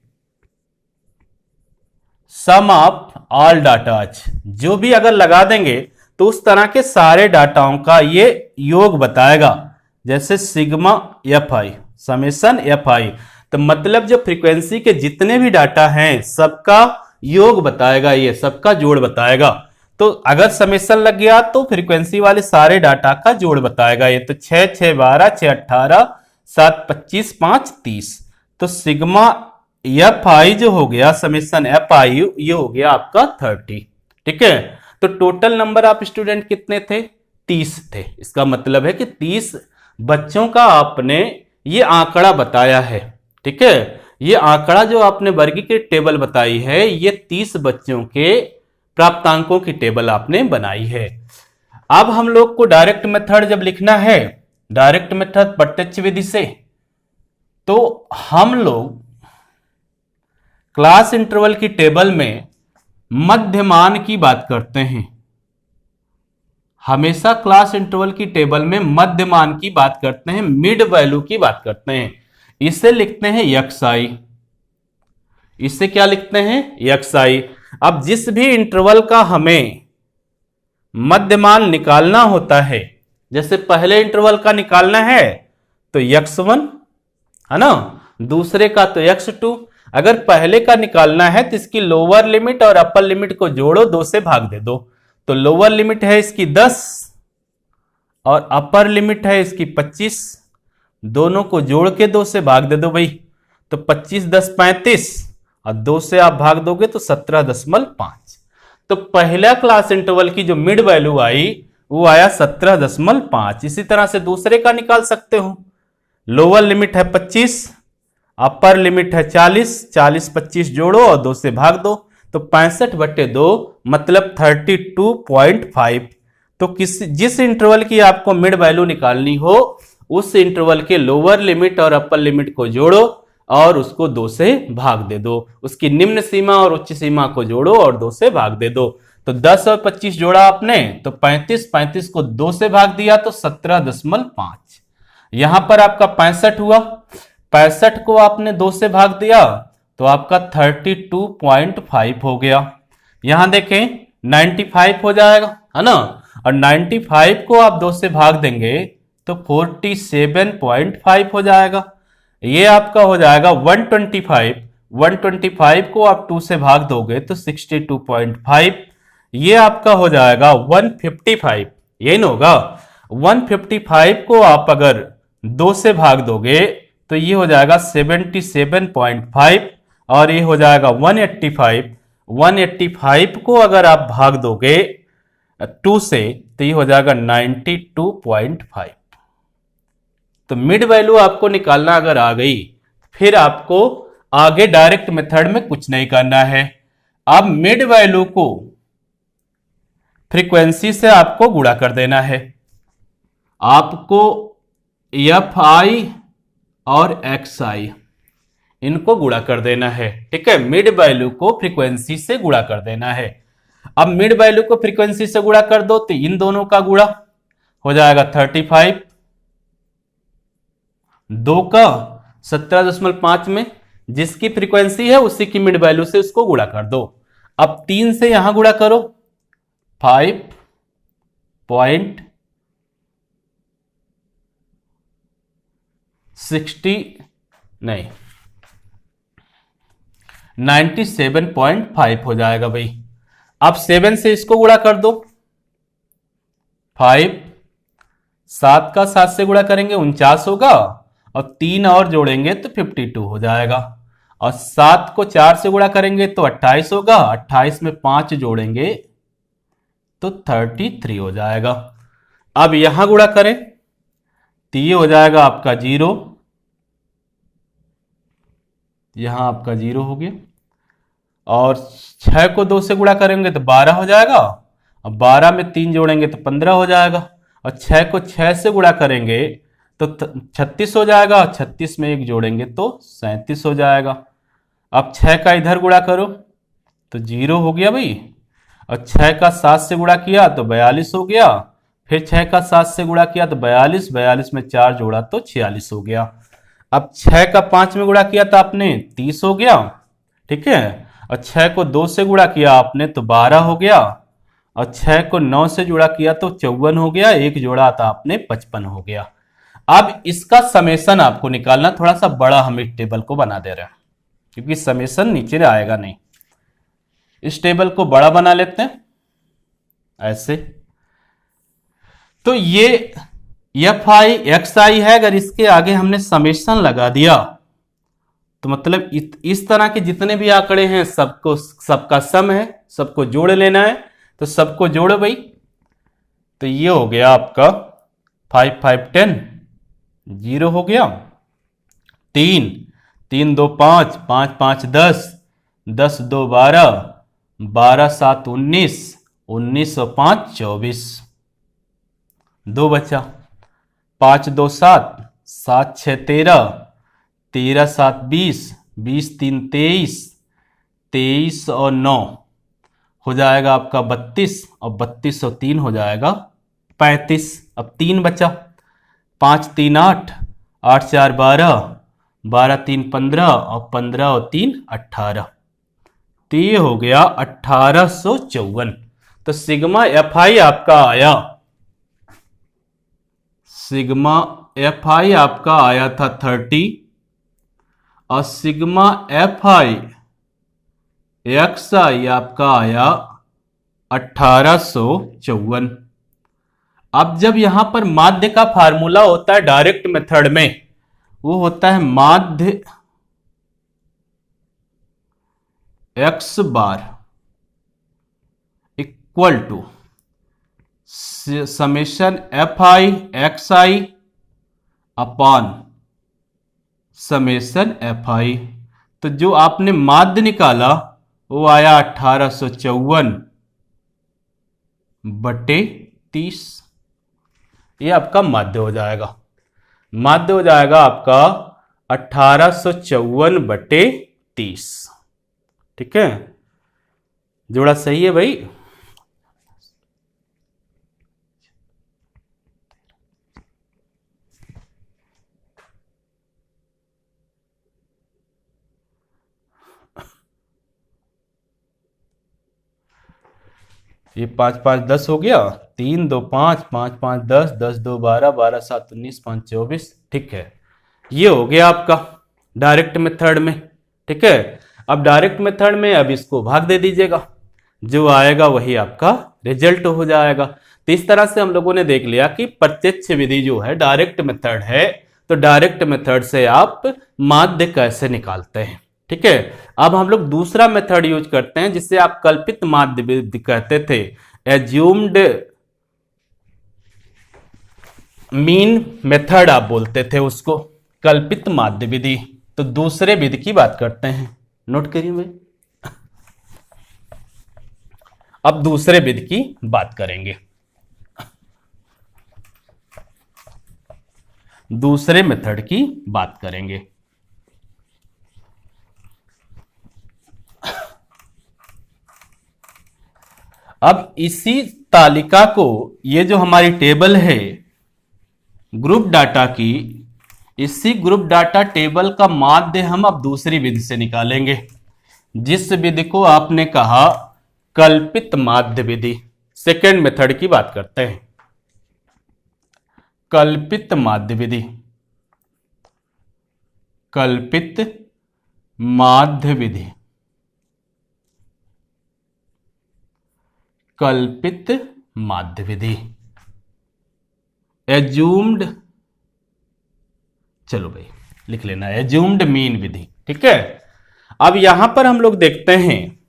सम ऑफ ऑल डाटाज। जो भी अगर लगा देंगे तो उस तरह के सारे डाटाओं का ये योग बताएगा, जैसे sigma F I, summation F i. तो मतलब जो फ्रीक्वेंसी के जितने भी डाटा हैं सबका योग बताएगा, ये सबका जोड़ बताएगा। तो अगर समेशन लग गया तो फ्रीक्वेंसी वाले सारे डाटा का जोड़ बताएगा। ये तो 6 6 12 6 18 7 25 5 30। तो सिग्मा एफ आई जो हो गया, समेशन एफ आई, ये हो गया आपका 30, ठीक है। तो टोटल नंबर ऑफ स्टूडेंट कितने थे? 30 थे। इसका मतलब है कि 30 बच्चों का आपने ये आंकड़ा बताया है, ठीक है। ये आंकड़ा जो आपने वर्गीकृत टेबल बताई है, ये 30 बच्चों के प्राप्तांकों की टेबल आपने बनाई है। अब हम लोग को डायरेक्ट मेथड जब लिखना है, डायरेक्ट मेथड प्रत्यक्ष विधि से, तो हम लोग क्लास इंटरवल की टेबल में मध्यमान की बात करते हैं। हमेशा क्लास इंटरवल की टेबल में मध्यमान की बात करते हैं, मिड वैल्यू की बात करते हैं। इसे लिखते हैं एक्स आई, इसे क्या लिखते हैं? एक्स आई। अब जिस भी इंटरवल का हमें मध्यमान निकालना होता है, जैसे पहले इंटरवल का निकालना है तो x1 है ना, दूसरे का तो x2। अगर पहले का निकालना है तो इसकी लोअर लिमिट और अपर लिमिट को जोड़ो, 2 से भाग दे दो। तो लोअर लिमिट है इसकी 10 और अपर लिमिट है इसकी 25, दोनों को जोड़ के 2 से भाग दे दो भाई। तो 25 10 35 और 2 से आप भाग दोगे तो 17.5। तो पहला क्लास इंटरवल की जो मिड वैल्यू आई वो आया 17.5। इसी तरह से दूसरे का निकाल सकते हो। लोअर लिमिट है 25, अपर लिमिट है 40, 40 25 जोड़ो और 2 से भाग दो, तो 65/2 मतलब 32.5। तो जिस इंटरवल की आपको मिड वैल्यू निकालनी हो, उस इंटरवल के लोअर लिमिट और अपर लिमिट को जोड़ो और उसको 2 से भाग दे दो। उसकी निम्न सीमा और उच्च सीमा को जोड़ो और 2 से भाग दे दो। तो 10 और 25 जोड़ा आपने तो 35 को 2 से भाग दिया तो 17.5। यहां पर आपका 65 हुआ, 65 को आपने 2 से भाग दिया तो आपका 32.5 हो गया। यहां देखें 95 हो जाएगा, है ना। और 95 को आप 2 से भाग देंगे तो 47.5 हो जाएगा। ये आपका हो जाएगा 125। 125 को आप 2 से भाग दोगे तो 62.5। ये आपका हो जाएगा 155, यही ना होगा। 155 को आप अगर 2 से भाग दोगे तो ये हो जाएगा 77.5 और ये हो जाएगा 185। 185 को अगर आप भाग दोगे 2 से तो ये हो जाएगा 92.5। तो मिड वैल्यू आपको निकालना अगर आ गई, फिर आपको आगे डायरेक्ट मेथड में कुछ नहीं करना है। अब मिड वैल्यू को फ्रीक्वेंसी से आपको गुणा कर देना है। आपको एफ आई और एक्स आई इनको गुणा कर देना है। ठीक है, मिड वैल्यू को फ्रीक्वेंसी से गुणा कर देना है। अब मिड वैल्यू को फ्रीक्वेंसी से गुणा कर दो तो इन दोनों का गुणा हो जाएगा 35, 2 का 17.5 में जिसकी फ्रीक्वेंसी है उसी की मिड वैल्यू से उसको गुणा कर दो। अब 3 से यहां गुणा करो 5.60 नहीं 97.5 हो जाएगा भाई। अब 7 से इसको गुणा कर दो 5, 7 का 7 से गुणा करेंगे 49 होगा और 3 और जोड़ेंगे तो 52 हो जाएगा। और 7 को 4 से गुणा करेंगे तो 28 होगा, 28 में 5 जोड़ेंगे तो 33 हो जाएगा। अब यहां गुणा करें तो ये हो जाएगा आपका 0, यहां आपका 0 हो गया। और 6 को 2 से गुणा करेंगे तो 12 हो जाएगा और 12 में 3 जोड़ेंगे तो 15 हो जाएगा। और 6 को 6 से गुणा करेंगे तो 36 हो जाएगा और 36 में 1 जोड़ेंगे तो 37 हो जाएगा। अब 6 का इधर गुणा करो तो 0 हो गया भाई। और 6 का 7 से गुणा किया तो 42 हो गया। फिर 6 का 7 से गुणा किया तो 42, 42 में 4 जोड़ा तो 46 हो गया। अब 6 का 5 में गुणा किया था आपने 30 हो गया। ठीक है, और 6 को 2 से गुणा किया आपने तो 12 हो गया। और 6 को 9 से जुड़ा किया तो 54 हो गया। 1 जोड़ा था आपने 55 हो गया। अब इसका समेशन आपको निकालना, थोड़ा सा बड़ा हम इस टेबल को बना दे रहे हैं क्योंकि समेशन नीचे आएगा नहीं। इस टेबल को बड़ा बना लेते हैं ऐसे। तो ये एफ आई एक्स आई है, अगर इसके आगे हमने समेशन लगा दिया तो मतलब इस तरह के जितने भी आंकड़े हैं सबको, सबका सम है, सबको जोड़ लेना है। तो सबको जोड़ो भाई। तो ये हो गया आपका 5 5 10, 0 हो गया। 3 3 2 5, 5 5 10, 10 2 12, 12 7 19, 19 और 5 24, 2 बचा। 5 2 7, 7 6 13, 13 7 20, 20 3 23, 23 और 9 हो जाएगा आपका 32 और 32 और 3 हो जाएगा 35। अब 3 बचा। 5 3 8, 8 4 12, 12 3 15 और 15 और 3 18। तो ये हो गया 1854। तो सिग्मा एफ आई आपका आया, सिग्मा एफ आई आपका आया था 30 और सिग्मा एफ आई एक्स आई आपका आया 1854। अब जब यहां पर माध्य का फार्मूला होता है डायरेक्ट मेथड में, वो होता है माध्य x bar equal to summation F i x i upon summation F i. तो जो आपने माध्य निकाला वो आया 1854 बटे 30। ये आपका माध्य हो जाएगा, माध्य हो जाएगा आपका 1854 बटे 30। ठीक है, जोड़ा सही है भाई। ये 5 5 10 हो गया, 3 2 5, 5 5 10, 10 2 12, 12 7 19, 5 24। ठीक है, ये हो गया आपका डायरेक्ट मेथड में। ठीक है, अब डायरेक्ट मेथड में अब इसको भाग दे दीजिएगा, जो आएगा वही आपका रिजल्ट हो जाएगा। तो इस तरह से हम लोगों ने देख लिया कि प्रत्यक्ष विधि जो है डायरेक्ट मेथड है, तो डायरेक्ट मेथड से आप माध्य कैसे निकालते हैं। ठीक है, अब हम लोग दूसरा मेथड यूज करते हैं जिसे आप कल्पित माध्य विधि कहते थे, एज्यूम्ड मीन मेथड आप बोलते थे उसको, कल्पित माध्य विधि। तो दूसरे विधि की बात करते हैं, नोट करिए भाई। अब दूसरे विधि की बात करेंगे, दूसरे मेथड की बात करेंगे। अब इसी तालिका को, ये जो हमारी टेबल है ग्रुप डाटा की, इसी ग्रुप डाटा टेबल का माध्य हम अब दूसरी विधि से निकालेंगे, जिस विधि को आपने कहा कल्पित माध्य विधि। सेकेंड मेथड की बात करते हैं, कल्पित माध्य विधि, कल्पित माध्य विधि, कल्पित माध्य विधि, एज्यूम्ड, चलो भाई लिख लेना, एज्यूम्ड मीन विधि। ठीक है, अब यहां पर हम लोग देखते हैं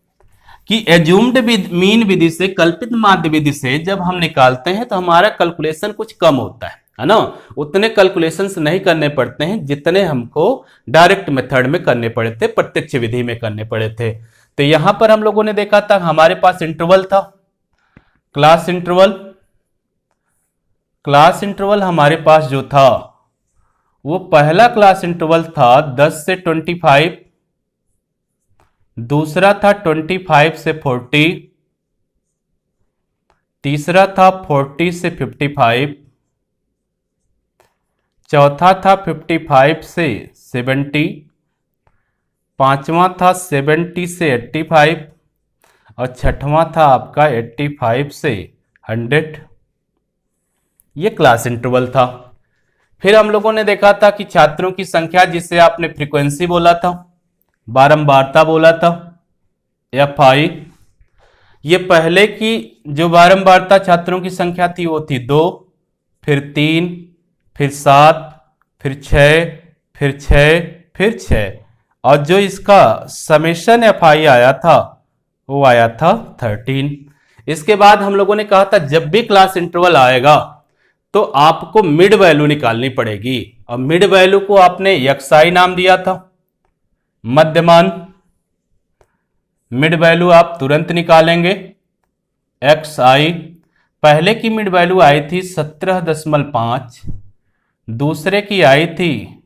कि एज्यूम्ड मीन विधि से, कल्पित माध्य विधि से जब हम निकालते हैं तो हमारा कैलकुलेशन कुछ कम होता है ना, उतने कैलकुलेशंस नहीं करने पड़ते हैं जितने हमको डायरेक्ट मेथड में करने पड़े थे, प्रत्यक्ष विधि में करने पड़े थे। तो यहां पर हम लोगों ने देखा था हमारे पास इंटरवल था, क्लास इंटरवल, क्लास इंटरवल हमारे पास जो था वो पहला क्लास इंटरवल था 10 से 25, दूसरा था 25 से 40, तीसरा था 40 से 55, चौथा था 55 से 70, पांचवा था 70 से 85 और छठवां था आपका 85 से 100। ये क्लास इंटरवल था। फिर हम लोगों ने देखा था कि छात्रों की संख्या, जिसे आपने फ्रीक्वेंसी बोला था, बारंबारता बोला था, FI, ये पहले की जो बारंबारता छात्रों की संख्या थी वो थी 2, फिर 3, फिर 7, फिर 6, फिर 6, फिर 6, और जो इसका समेशन FI आया था वो आया था 13। इसके बाद हम लोगों ने कहा था जब भी क्लास इंटरवल आएगा तो आपको मिड वैल्यू निकालनी पड़ेगी, और मिड वैल्यू को आपने XI नाम दिया था, मध्यमान। मिड वैल्यू आप तुरंत निकालेंगे, XI। पहले की मिड वैल्यू आई थी 17.5, दूसरे की आई थी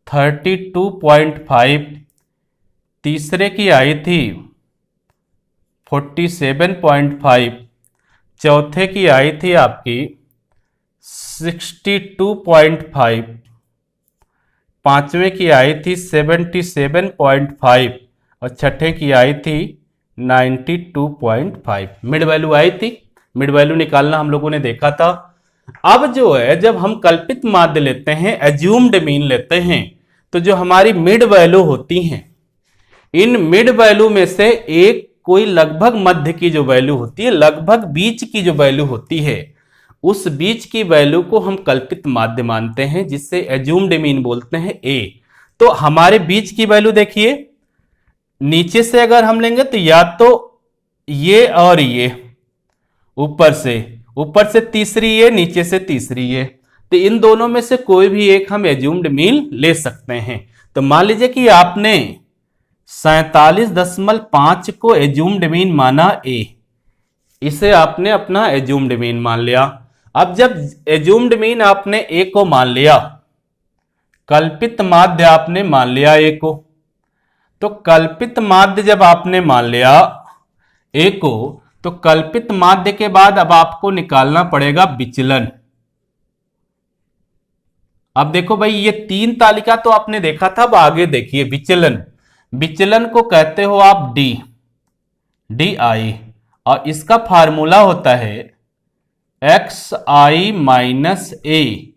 32.5, तीसरे की आई थी 47.5, चौथे की आई थी आपकी 62.5, पांचवें की आई थी 77.5 और छठे की आई थी 92.5। मिड वैल्यू आई थी, मिड वैल्यू निकालना हम लोगों ने देखा था। अब जो है जब हम कल्पित माध्य लेते हैं, एज्यूम्ड मीन लेते हैं, तो जो हमारी मिड वैल्यू होती हैं, इन मिड वैल्यू में से एक कोई लगभग मध्य की जो वैल्यू होती है, लगभग बीच की जो वैल्यू होती है, उस बीच की वैल्यू को हम कल्पित माध्य मानते हैं, जिससे एज्यूम्ड मीन बोलते हैं A। तो हमारे बीच की वैल्यू देखिए, नीचे से अगर हम लेंगे तो या तो ये और ये, ऊपर से तीसरी ये, नीचे से तीसरी ये, तो इन दोनों में से कोई भी एक हम एज्यूम्ड मीन ले सकते हैं। तो मान लीजिए कि आपने 47.5 को एज्यूम्ड मीन माना A, इसे आपने अपना एज्यूम्ड मीन मान लिया। अब जब एज्यूम्ड मीन आपने A को मान लिया, कल्पित माध्य आपने मान लिया A को, तो कल्पित माध्य जब आपने मान लिया A को, तो कल्पित माध्य के बाद अब आपको निकालना पड़ेगा विचलन। अब देखो भाई, ये 3 तालिका तो आपने देखा था, अब आगे देखिए विचलन। विचलन को कहते हो आप DI, और इसका फार्मूला होता है एक्स आई माइनस ए।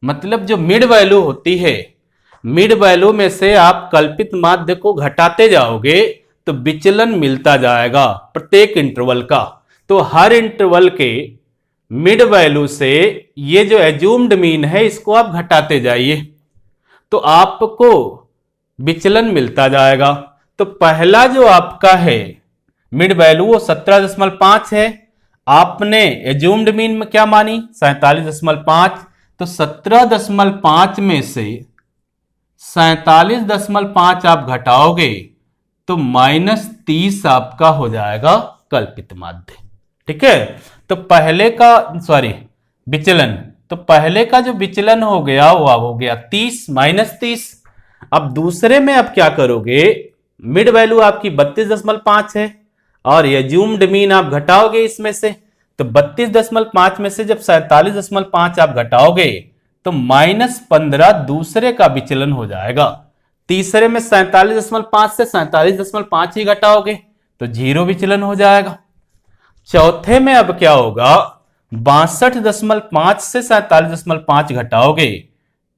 मतलब जो मिड वैल्यू होती है, मिड वैल्यू में से आप कल्पित माध्य को घटाते जाओगे तो विचलन मिलता जाएगा प्रत्येक इंटरवल का। तो हर इंटरवल के मिड वैल्यू से ये जो एज्यूम्ड मीन है इसको आप घटाते जाइए तो आपको विचलन मिलता जाएगा। तो पहला जो आपका है मिड वैल्यू वो 17.5 है। आपने एज्यूम्ड मीन में क्या मानी 47.5, तो 17.5 में से 47.5 आप घटाओगे तो -30 आपका हो जाएगा कल्पित माध्य। ठीक है, तो पहले का विचलन, तो पहले का जो विचलन हो गया वो अब हो गया 30 -30। अब दूसरे में आप क्या करोगे, मिड वैल्यू आपकी 32.5 है और एज्यूम्ड मीन आप घटाओगे इसमें से, तो 32.5 में से जब 47.5 आप घटाओगे तो -15 दूसरे का विचलन हो जाएगा। तीसरे में 47.5 से 47.5 ही घटाओगे तो 0 विचलन हो जाएगा। चौथे में अब क्या होगा, 62.5 से 47.5 घटाओगे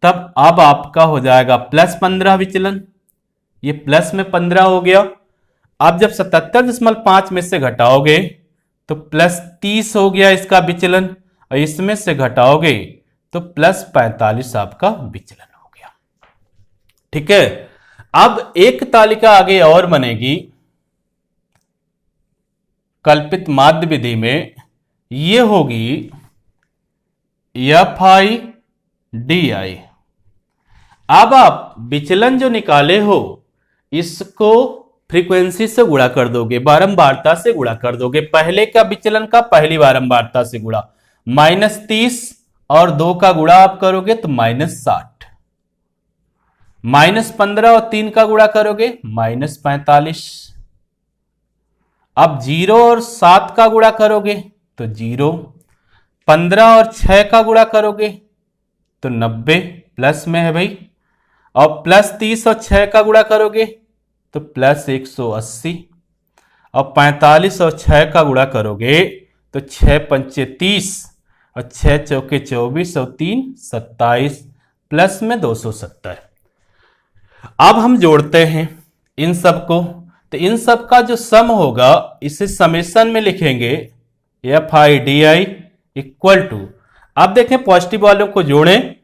तब अब आपका हो जाएगा +15 विचलन, ये प्लस में 15 हो गया। अब जब 77.5 में से घटाओगे तो +30 हो गया इसका विचलन, और इसमें से घटाओगे तो +45 आपका विचलन हो गया। ठीक है, अब एक तालिका आगे और बनेगी कल्पित माध्य विधि में, ये होगी FI/DI। अब आप विचलन जो निकाले हो इसको फ्रीक्वेंसी से गुणा कर दोगे, बारंबारता से गुणा कर दोगे। पहले का विचलन का पहली बारंबारता से गुणा, -30 और 2 का गुणा आप करोगे तो -60, -15 और 3 का गुणा करोगे -45। अब 0 और 7 का गुणा करोगे तो 0, 15 और 6 का गुणा करोगे तो 90 प्लस में है भाई, और +30 और 6 का गुणा करोगे तो +180, और 45 और 6 का गुणा करोगे तो 6 पंचे 30 और 6 चौके 24 और 3 27 प्लस में 270। अब हम जोड़ते हैं इन सब को, तो इन सब का जो सम होगा इसे समेशन में लिखेंगे FI/DI इक्वल टू, अब देखें पॉजिटिव वालों को जोड़ें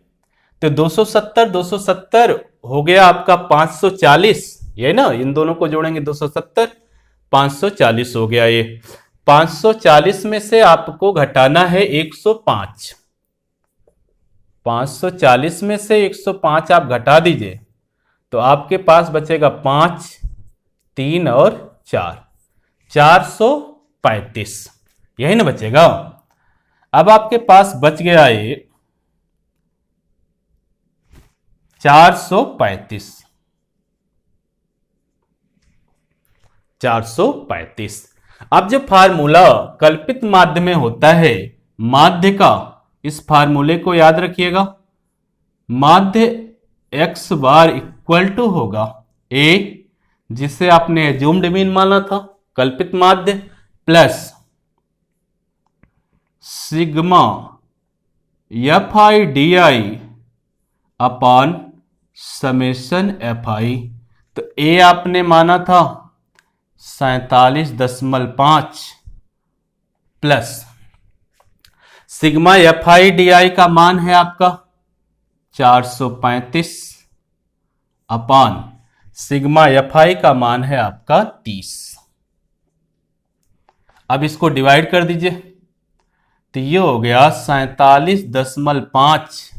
तो 270 हो गया आपका 540, ये ना, इन दोनों को जोड़ेंगे 270 540 हो गया। ये 540 में से आपको घटाना है 105, 540 में से 105 आप घटा दीजिए तो आपके पास बचेगा 5, 3 और 4, 435, यही ना बचेगा। अब आपके पास बच गया ये 435, 435। अब जो फार्मूला कल्पित माध्य में होता है माध्य का, इस फार्मूले को याद रखिएगा। माध्य x बार इक्वल टू होगा a, जिसे आपने एज्यूम्ड मीन माना था कल्पित माध्य, plus sigma FI/DI upon summation FI। तो a आपने माना था 47.5 प्लस सिग्मा FI/DI का मान है आपका 435 अपॉन सिग्मा FI का मान है आपका 30। अब इसको डिवाइड कर दीजिए तो ये हो गया 47.5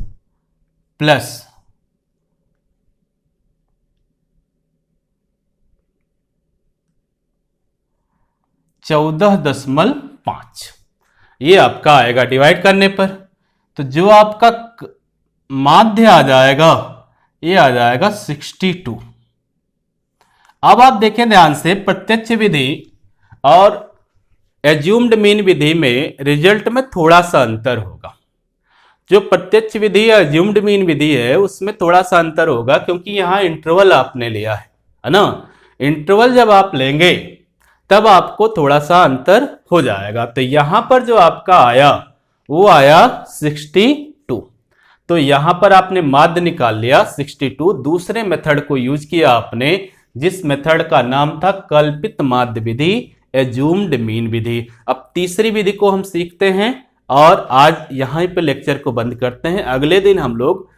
प्लस 14.5, ये आपका आएगा डिवाइड करने पर। तो जो आपका माध्य आ जाएगा ये आ जाएगा 62। अब आप देखें ध्यान से, प्रत्यक्ष विधि और एज्यूम्ड मीन विधि में रिजल्ट में थोड़ा सा अंतर होगा। जो प्रत्यक्ष विधि या एज्यूम्ड मीन विधि है उसमें थोड़ा सा अंतर होगा, क्योंकि यहां इंटरवल आपने लिया है ना। इंटरवल जब आप लेंगे तब आपको थोड़ा सा अंतर हो जाएगा। तो यहां पर जो आपका आया वो आया 62। तो यहां पर आपने माध्य निकाल लिया 62। दूसरे मेथड को यूज किया आपने, जिस मेथड का नाम था कल्पित माध्य विधि, एज्यूम्ड मीन विधि। अब तीसरी विधि को हम सीखते हैं और आज यहां पे लेक्चर को बंद करते हैं। अगले दिन हम लोग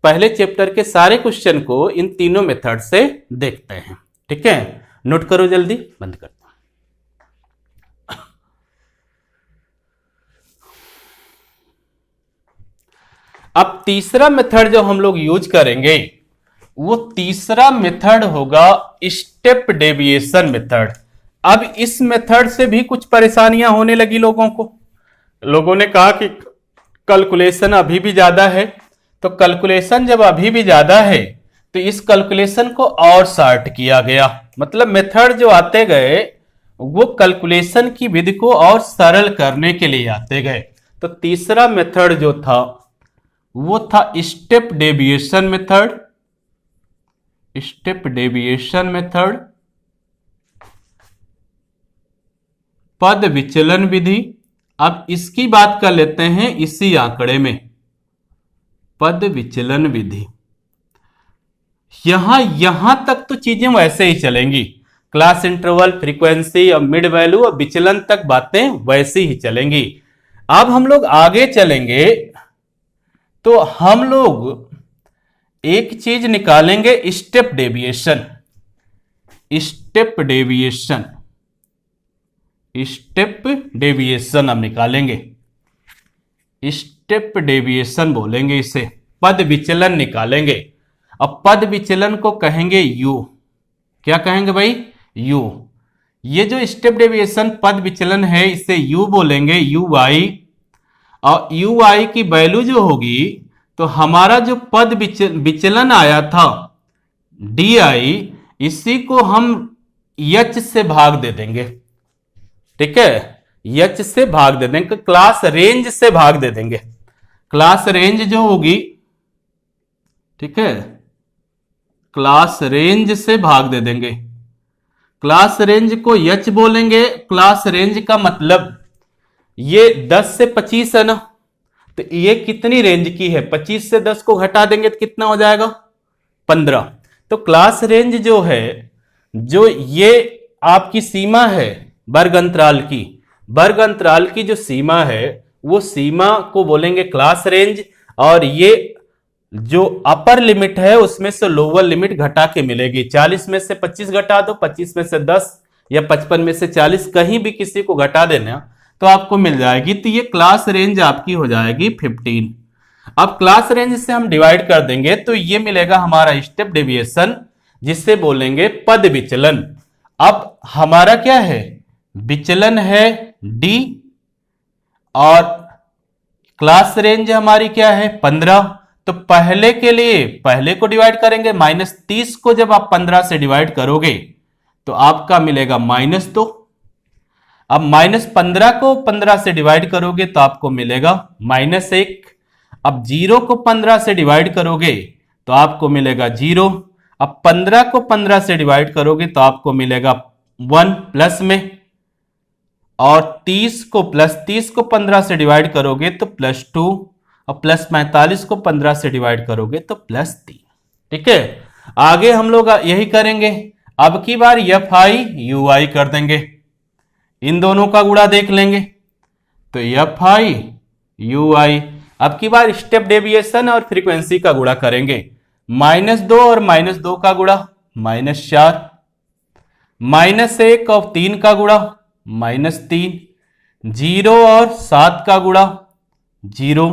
पहले चैप्टर के सारे क्वेश्चन को इन तीनों मेथड से देखते हैं। ठीक है, नोट करो जल्दी, बंद करते हैं। अब तीसरा मेथड जो हम लोग यूज करेंगे वो तीसरा मेथड होगा स्टेप डेविएशन मेथड। अब इस मेथड से भी कुछ परेशानियां होने लगी लोगों को। लोगों ने कहा कि कैलकुलेशन अभी भी ज्यादा है। तो कैलकुलेशन जब अभी भी ज्यादा है तो इस कैलकुलेशन को और शार्ट किया गया। मतलब मेथड जो आते गए वो कैलकुलेशन की विधि को और सरल करने के लिए आते गए। तो तीसरा मेथड जो था वो था step deviation method. Step deviation method, पद विचलन विधि। अब इसकी बात कर लेते हैं इसी आंकड़े में, पद विचलन विधि। यहां तक तो चीजें वैसे ही चलेंगी। क्लास इंटरवल, फ्रीक्वेंसी और मिड वैल्यू और विचलन तक बातें वैसी ही चलेंगी। अब हम लोग आगे चलेंगे तो हम लोग एक चीज निकालेंगे, step deviation. Step deviation, step deviation हम निकालेंगे। स्टेप डेविएशन बोलेंगे इसे। पद विचलन निकालेंगे। अब पद विचलन को कहेंगे यू। क्या कहेंगे भाई? यू। ये जो स्टेप डेविएशन पद विचलन है इसे यू बोलेंगे, यू आई। और यू आई की वैल्यू जो होगी तो हमारा जो पद विचलन आया था डी आई, इसी को हम एच से भाग दे देंगे। ठीक है, एच से भाग दे देंगे, क्लास रेंज से भाग दे देंगे। क्लास रेंज जो होगी, ठीक है, क्लास रेंज से भाग दे देंगे। क्लास रेंज को एच बोलेंगे। क्लास रेंज का मतलब ये 10 से 25 है ना, तो ये कितनी रेंज की है? 25 से 10 को घटा देंगे तो कितना हो जाएगा? 15। तो क्लास रेंज जो है, जो ये आपकी सीमा है वर्ग अंतराल की, वर्ग अंतराल की जो सीमा है वो सीमा को बोलेंगे क्लास रेंज। और ये जो अपर लिमिट है उसमें से लोअर लिमिट घटा के मिलेगी। 40 में से 25 घटा दो, 25 में से 10 या 55 में से 40, कहीं भी किसी को घटा देना तो आपको मिल जाएगी। तो ये क्लास रेंज आपकी हो जाएगी 15। अब क्लास रेंज से हम डिवाइड कर देंगे तो ये मिलेगा हमारा स्टेप डेविएशन, जिससे बोलेंगे पद विचलन। अब हमारा क्या है? विचलन है डी और क्लास रेंज हमारी क्या है? 15। तो पहले के लिए पहले को डिवाइड करेंगे, -30 को जब आप 15 से डिवाइड करोगे तो आपका मिलेगा -2। अब -15 को 15 से डिवाइड करोगे तो आपको मिलेगा -1। अब 0 को 15 से डिवाइड करोगे तो आपको मिलेगा 0। अब 15 को 15 से डिवाइड करोगे तो आपको मिलेगा 1 प्लस में। और 30 को 15 से डिवाइड करोगे तो +2। और +45 को 15 से डिवाइड करोगे तो +3। ठीक है, आगे हम लोग यही करेंगे। अब की बार एफ आई यू आई कर देंगे, इन दोनों का गुणा देख लेंगे तो एफ आई यू आई। अब की बार स्टेप डेविएशन और फ्रीक्वेंसी का गुणा करेंगे। -2 और -2 का गुणा -4, -1 और 3 का गुणा -3, 0 और 7 का गुणा 0,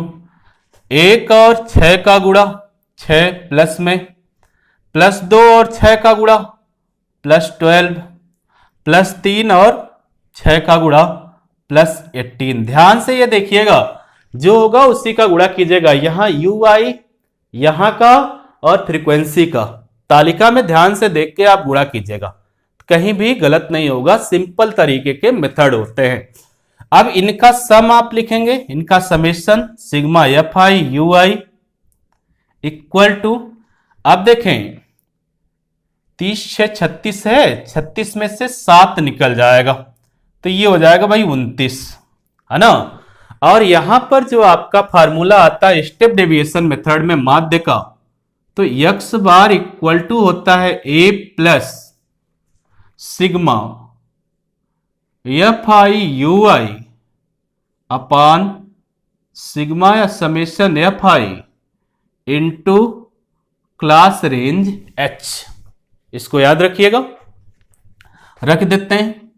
1 और 6 का गुणा 6 प्लस में, +2 और 6 का गुणा +12, +3 और 6 का गुणा +18। ध्यान से ये देखिएगा, जो होगा उसी का गुणा कीजिएगा। यहां यू आई यहां का और फ्रीक्वेंसी का तालिका में ध्यान से देख के आप गुणा कीजिएगा, कहीं भी गलत नहीं होगा। सिंपल तरीके के मेथड होते हैं। अब इनका सम आप लिखेंगे, इनका summation sigma F I you i equal to, अब देखें 30 6 36 है, 36 में से 7 निकल जाएगा तो ये हो जाएगा भाई 29, है ना। और यहां पर जो आपका फार्मूला आता है स्टेप डेविएशन मेथड में माध्य का, तो x बार इक्वल टू होता है a plus sigma F I you I upon sigma या summation F I into class range h। इसको याद रखिएगा, रख देते हैं।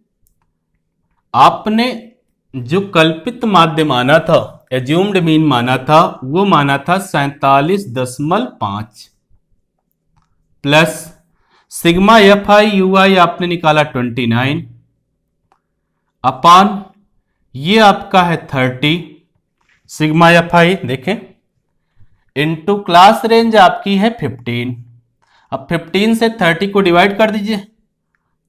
आपने जो कल्पित माध्य माना था, एज्यूम्ड मीन माना था, वो माना था 47.5 plus sigma F I you I आपने निकाला 29 अपान ये आपका है 30 सिग्मा एफ आई देखें इंटू क्लास रेंज आपकी है 15। अब 15 से 30 को डिवाइड कर दीजिए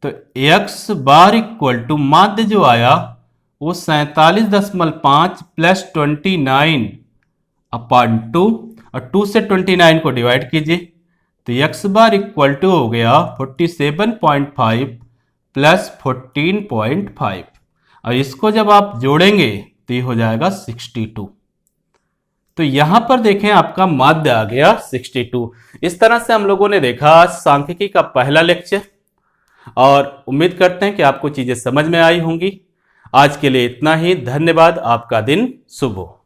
तो x बार इक्वल टू माध्य जो आया वो 47.5 प्लस 29 अपान 2 और 2 से 29 को डिवाइड कीजिए तो x बार इक्वल टू हो गया 47.5 प्लस 14.5 और इसको जब आप जोड़ेंगे तो ये हो जाएगा 62। तो यहां पर देखें आपका माध्य आ गया 62। इस तरह से हम लोगों ने देखा आज सांख्यिकी का पहला लेक्चर और उम्मीद करते हैं कि आपको चीजें समझ में आई होंगी। आज के लिए इतना ही, धन्यवाद। आपका दिन शुभ हो।